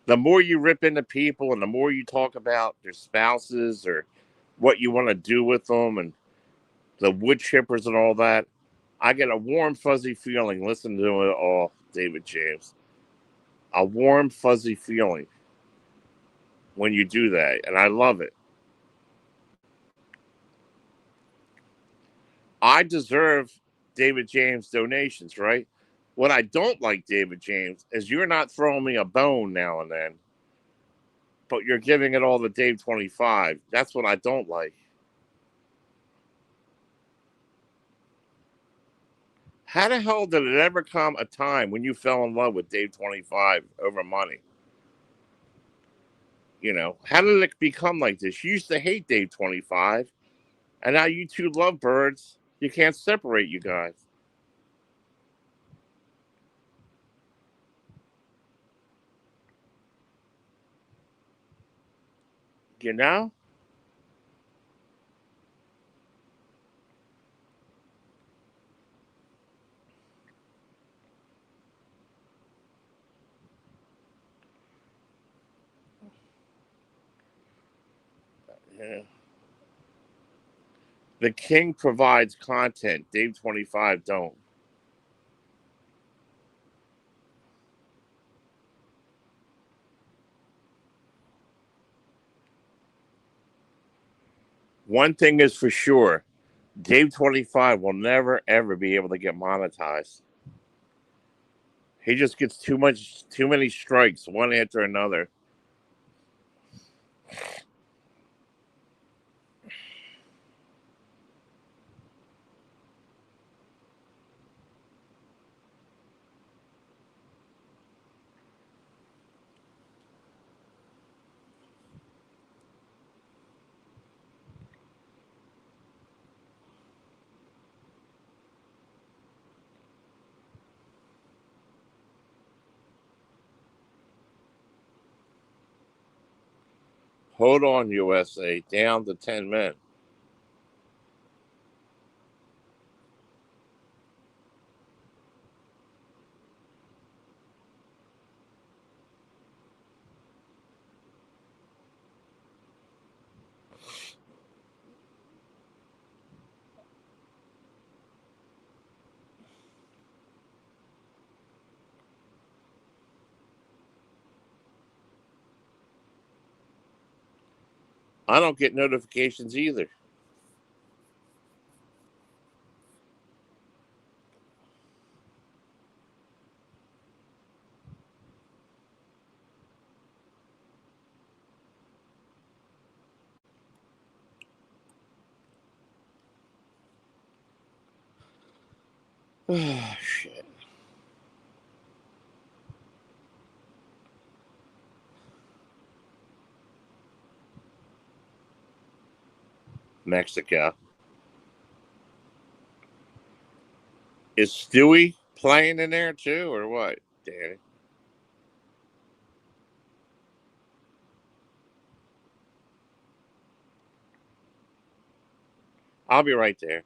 The more you rip into people and the more you talk about their spouses or what you want to do with them and the wood chippers and all that, I get a warm, fuzzy feeling listening to it all, David James. A warm, fuzzy feeling when you do that, and I love it. I deserve David James donations, right? What I don't like, David James, is you're not throwing me a bone now and then, but you're giving it all to Dave 25. That's what I don't like. How the hell did it ever come a time when you fell in love with Dave 25 over money? You know, how did it become like this? You used to hate Dave 25, and now you two love birds. You can't separate you guys. You know? Yeah. The king provides content. Dave 25 don't. One thing is for sure. Dave 25 will never ever be able to get monetized. He just gets too many strikes, one after another. Hold on, USA, down to 10 men. I don't get notifications either. Shit. Mexico. Is Stewie playing in there too, or what, Danny? I'll be right there.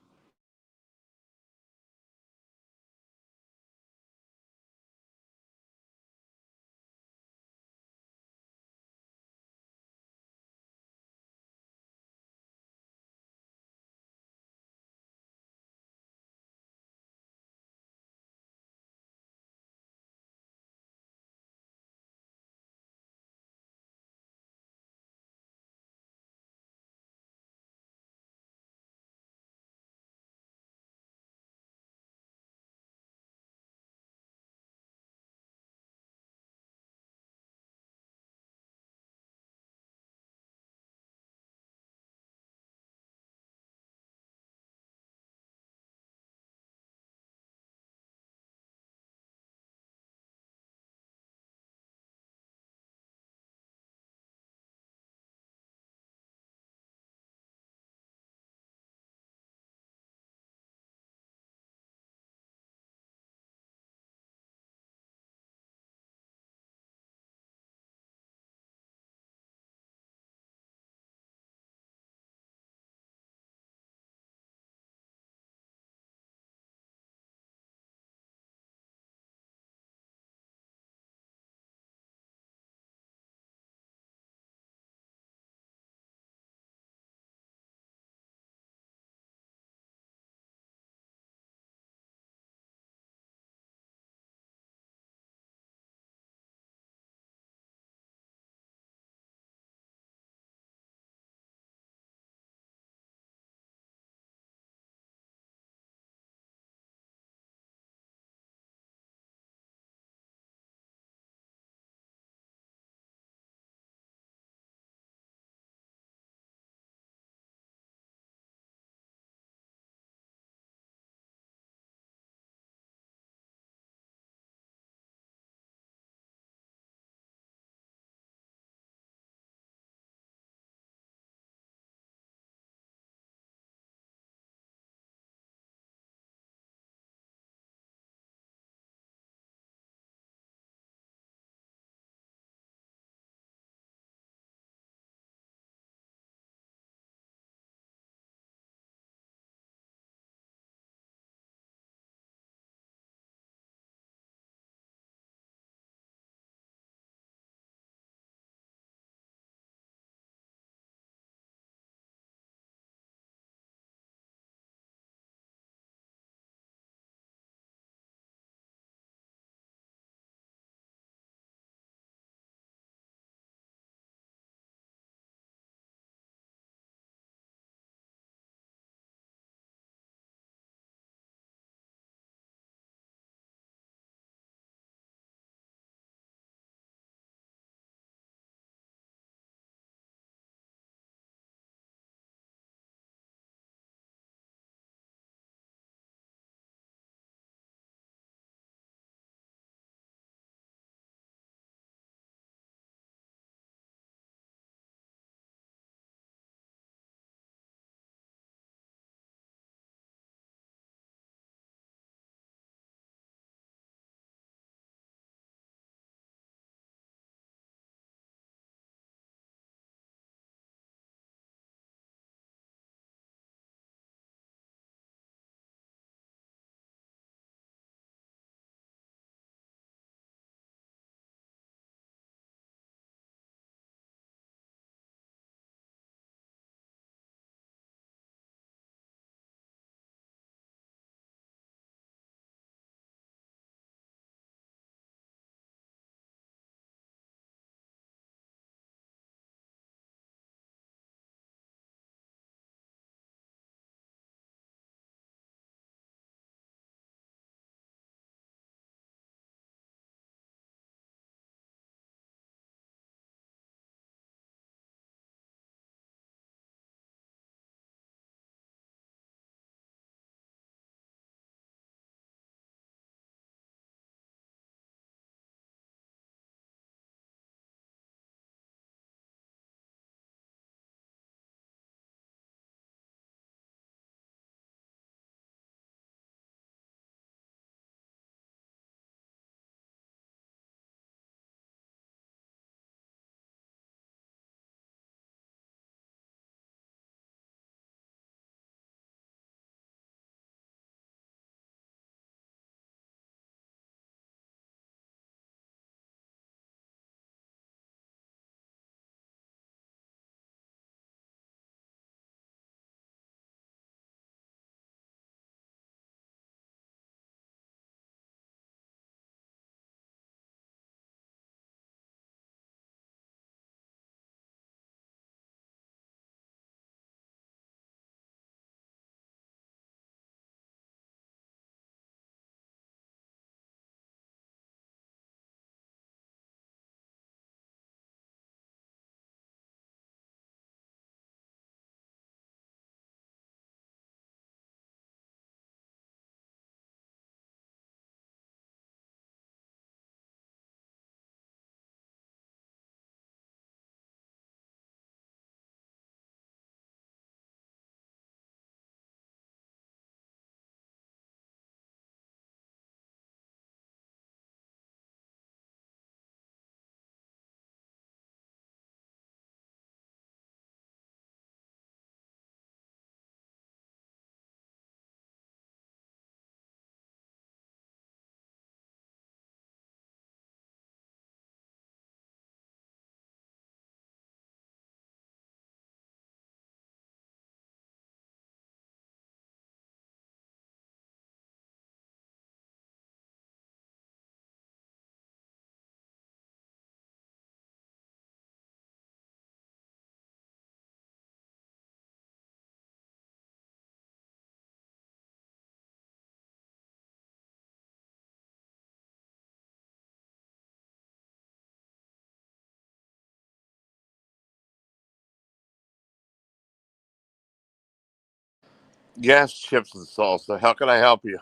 Yes, chips and salsa. How can I help you?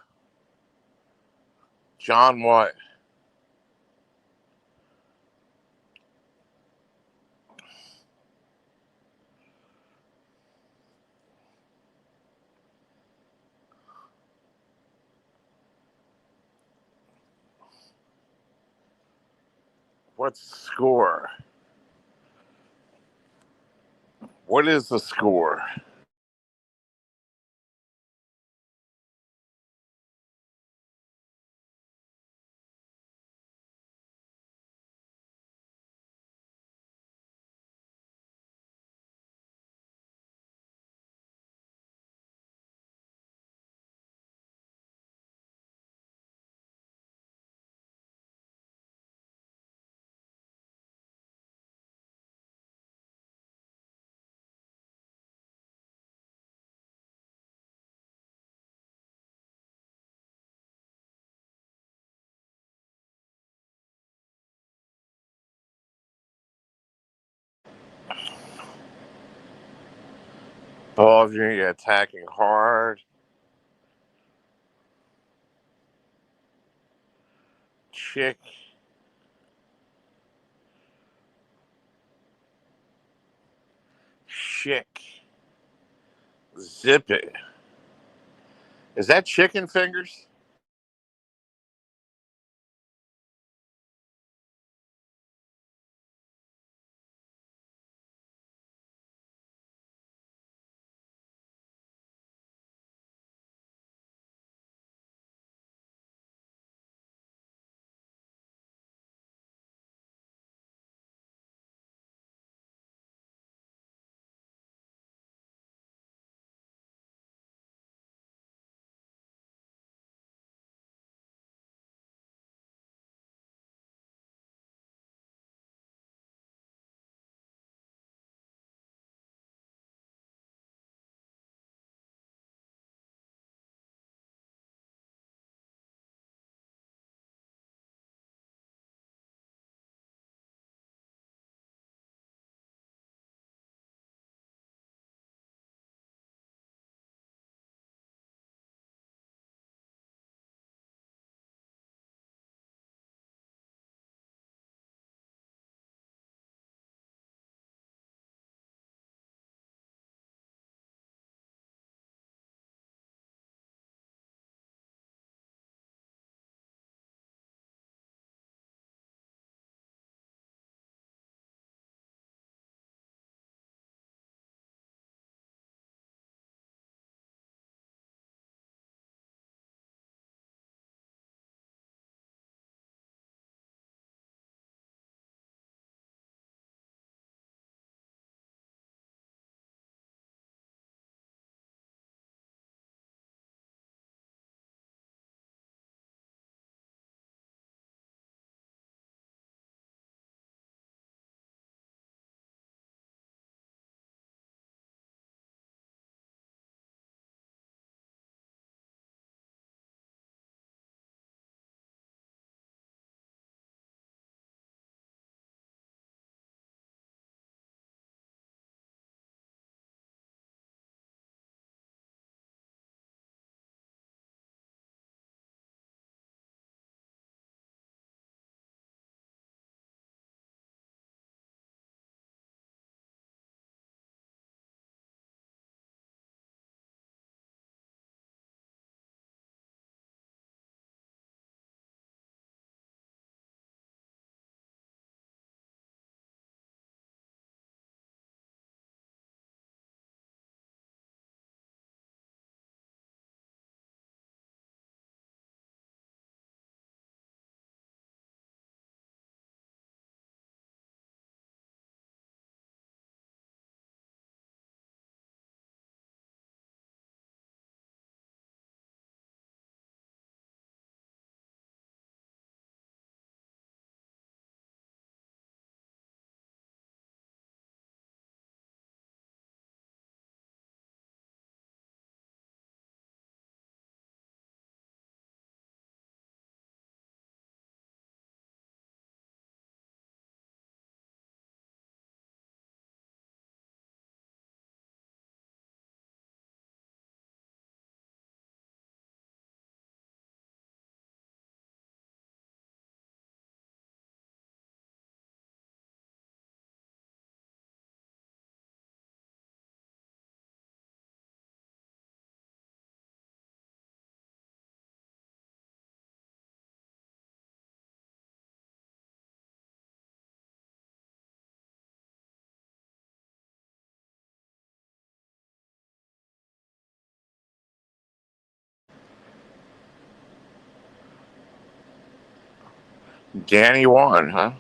John what? What's the score? What is the score? Ballsy attacking hard. Chick. Chick. Zip it. Is that chicken fingers? Danny won, huh?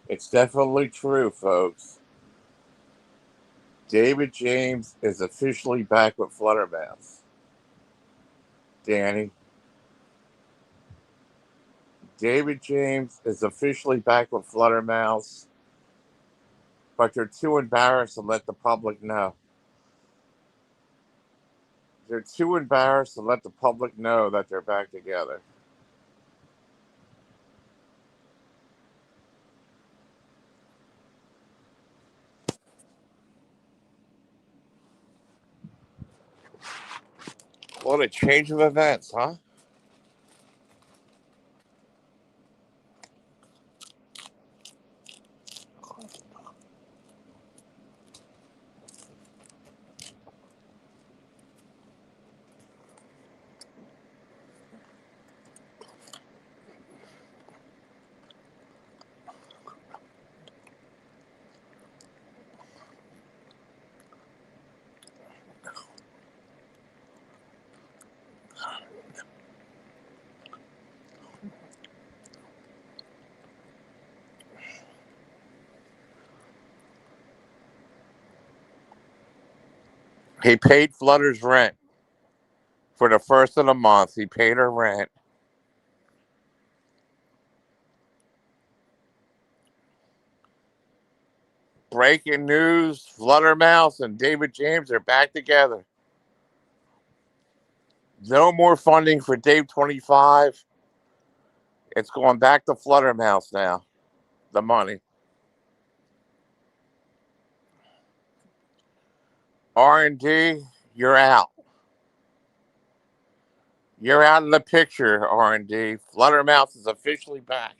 It's definitely true, folks. David James is officially back with Fluttermouse. Danny. David James is officially back with Fluttermouse, but they're too embarrassed to let the public know. They're too embarrassed to let the public know that they're back together. What a change of events, huh? He paid Flutter's rent for the first of the month. He paid her rent. Breaking news, Fluttermouse and David James are back together. No more funding for Dave 25. It's going back to Fluttermouse now. The money. R&D, you're out. You're out of the picture, R&D. Fluttermouse is officially back.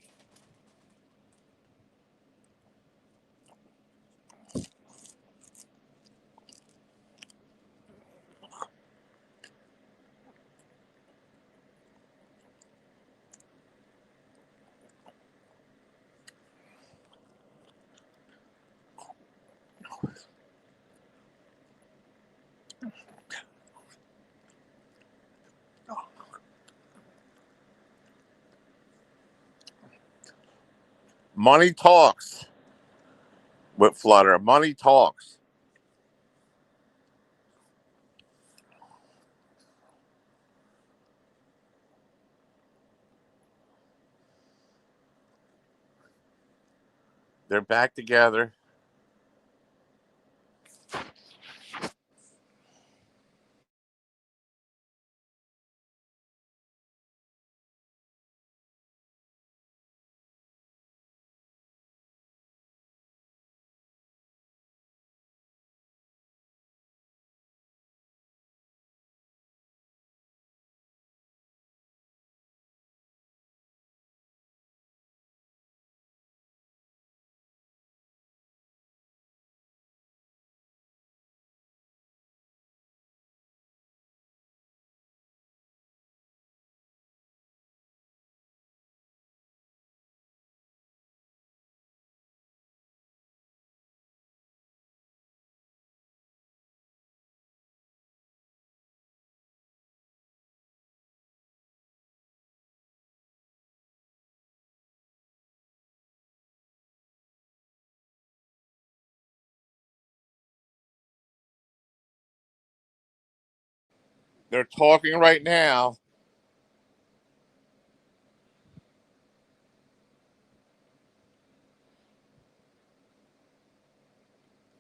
Money talks with Flutter. Money talks. They're back together. They're talking right now.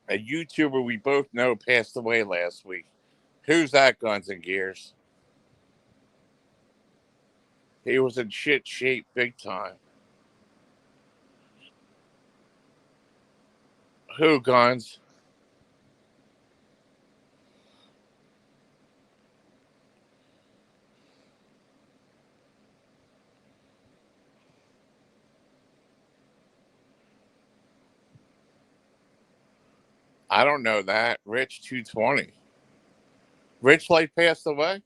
A YouTuber we both know passed away last week. Who's that, Guns and Gears? He was in shit shape big time. Who, Guns? I don't know that. Rich 220. Rich Light passed away?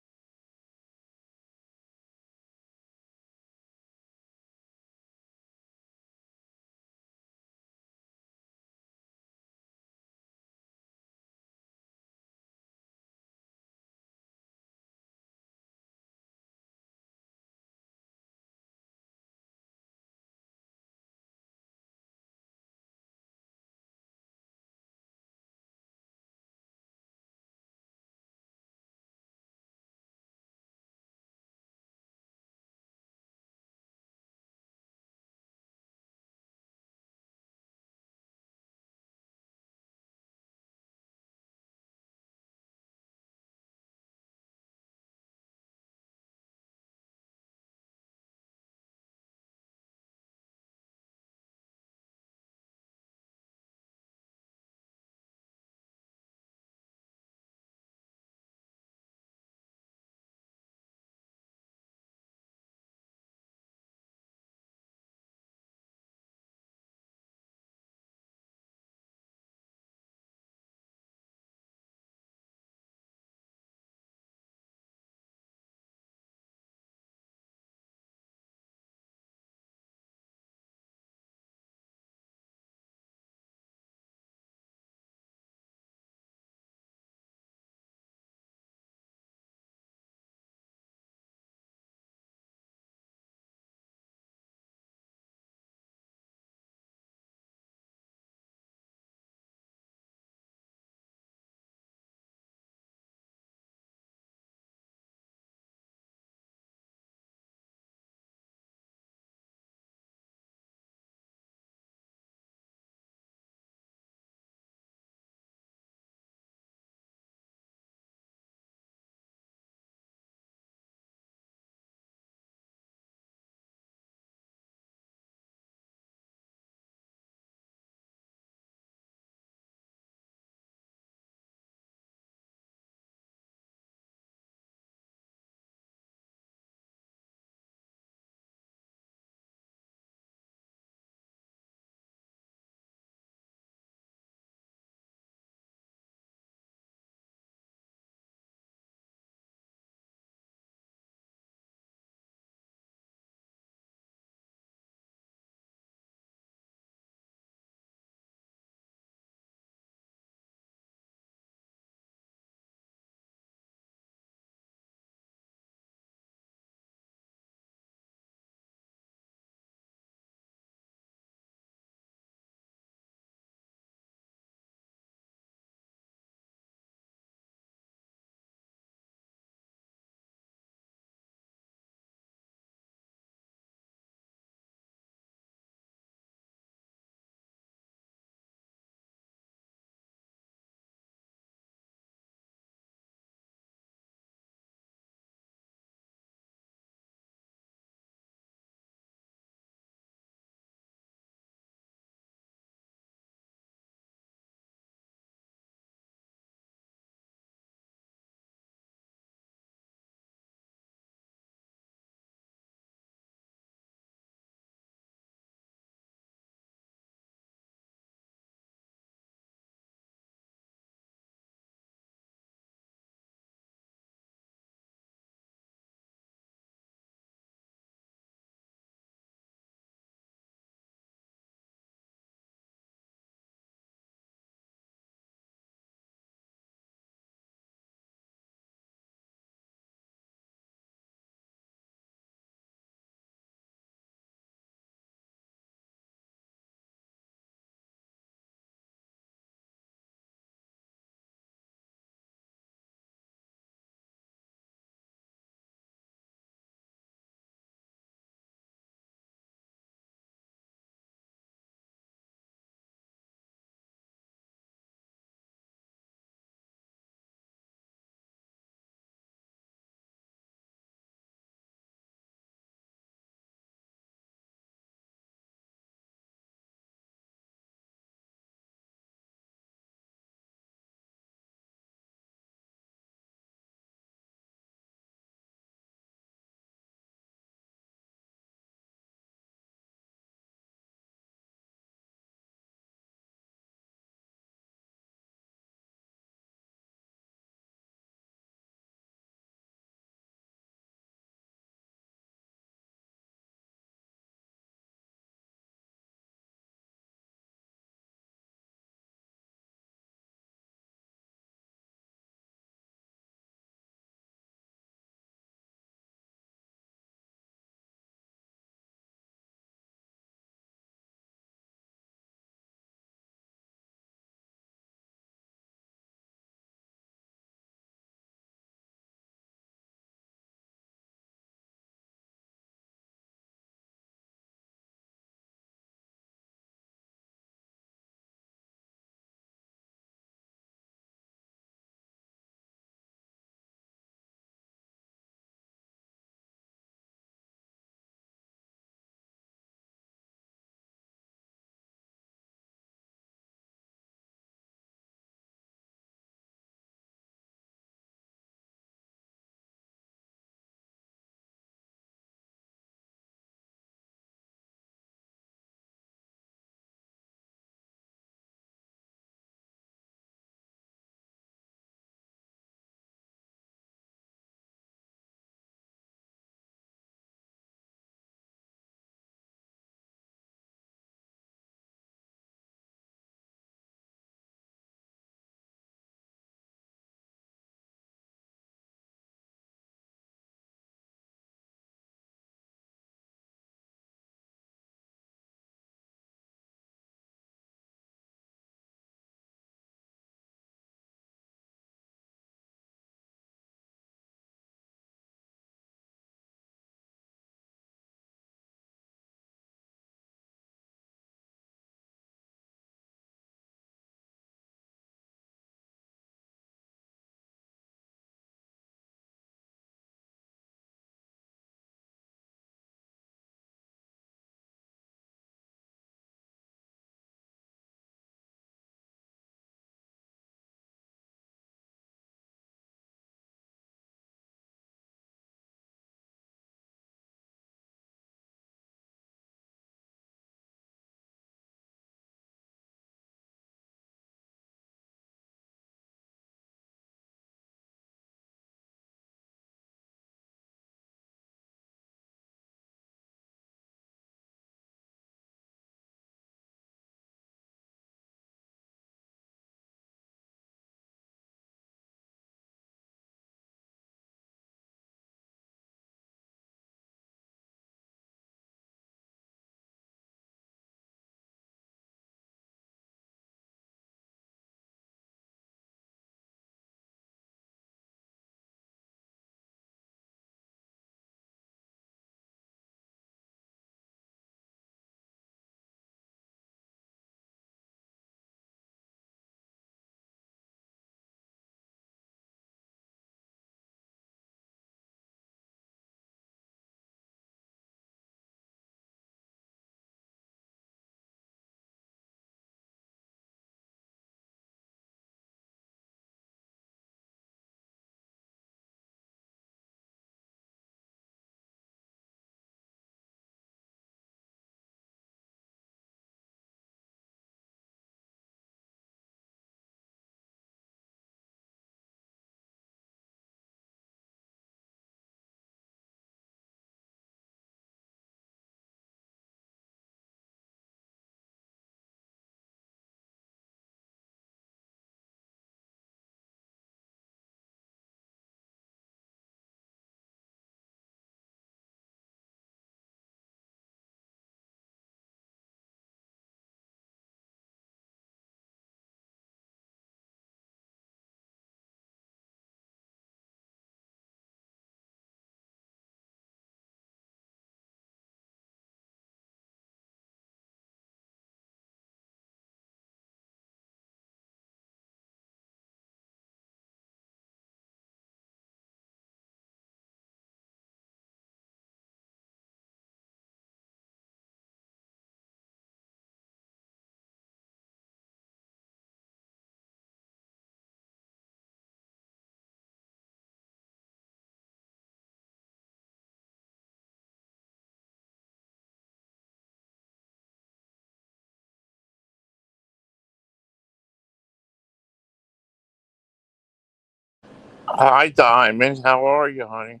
Hi, Diamond. How are you, honey?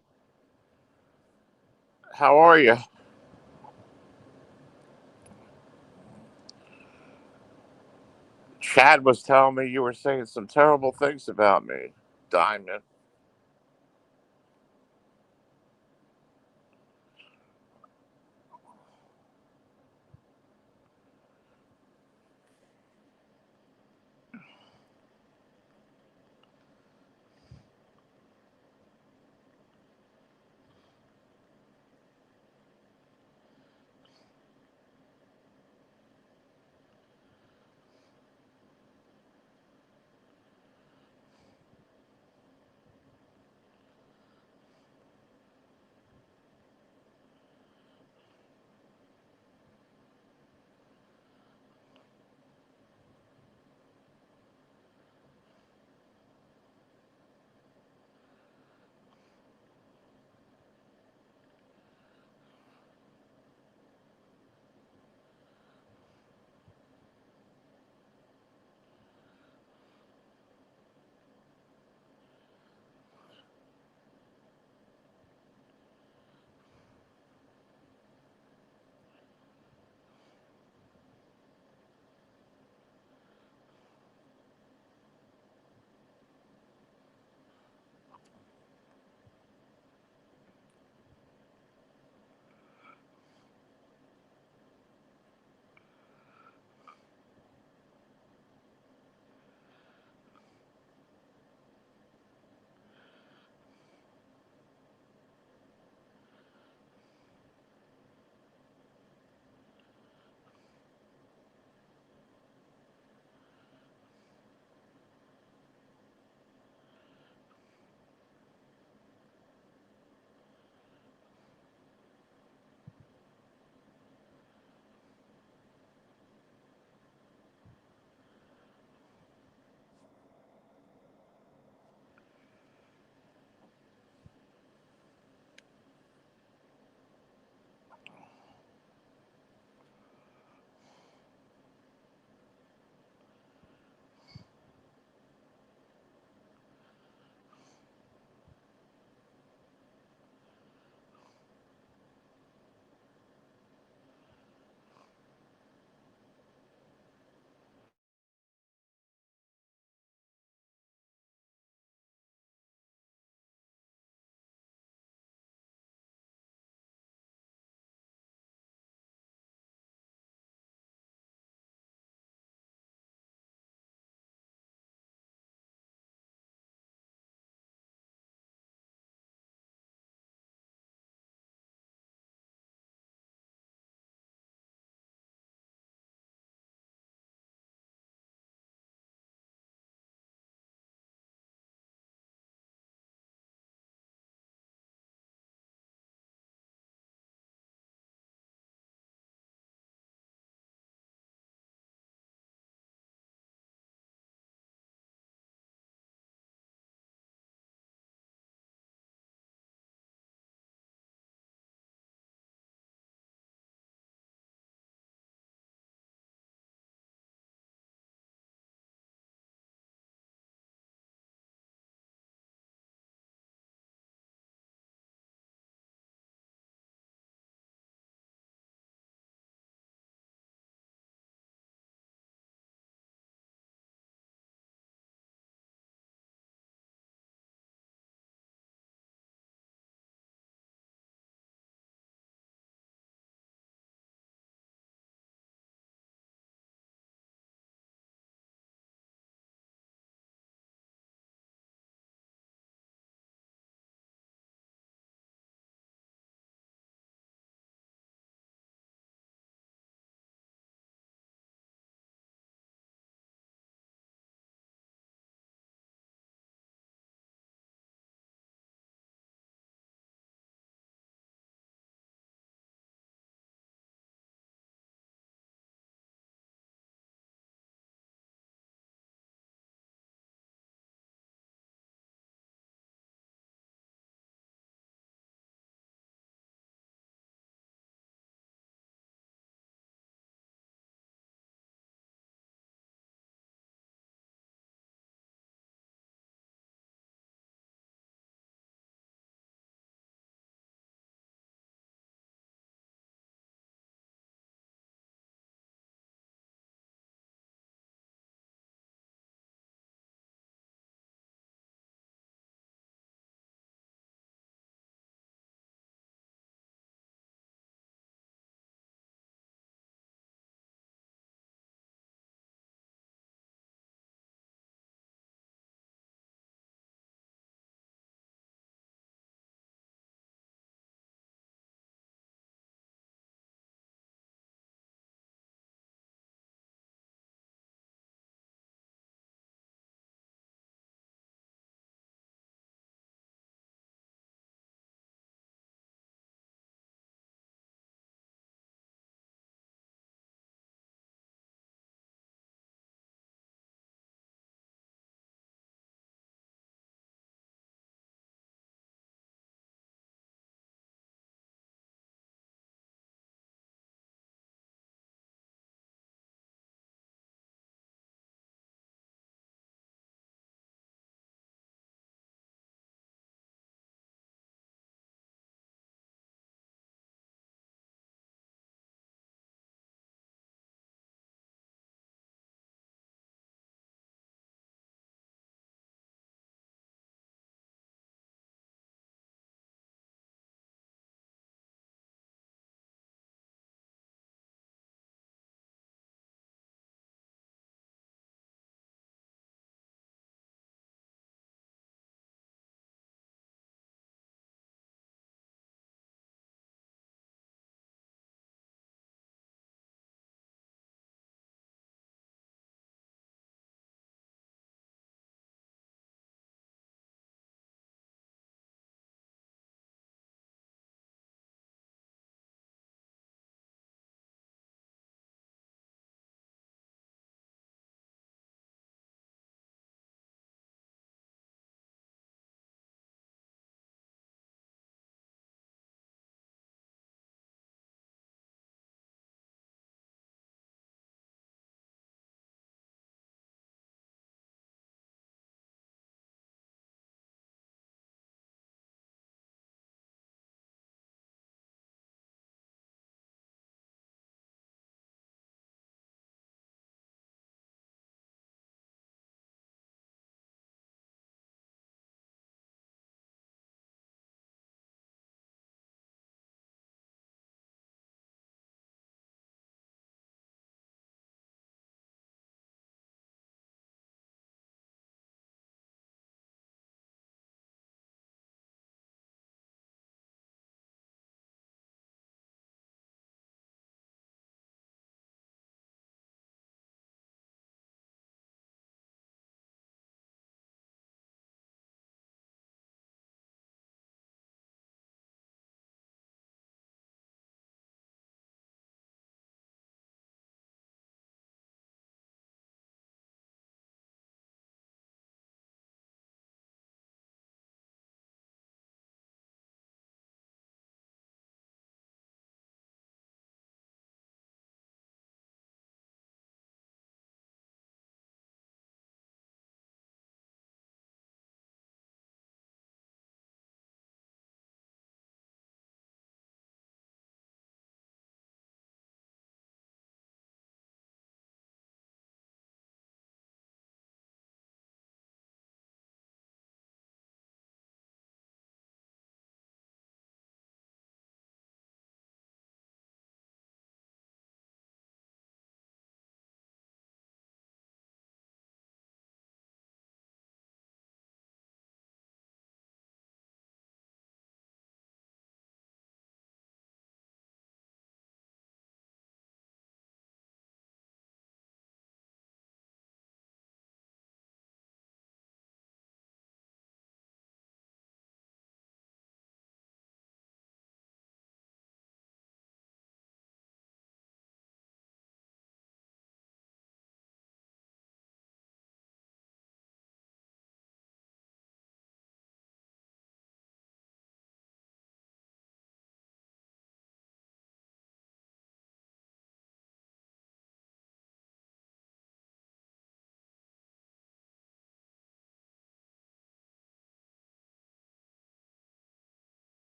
How are you? Chad was telling me you were saying some terrible things about me, Diamond.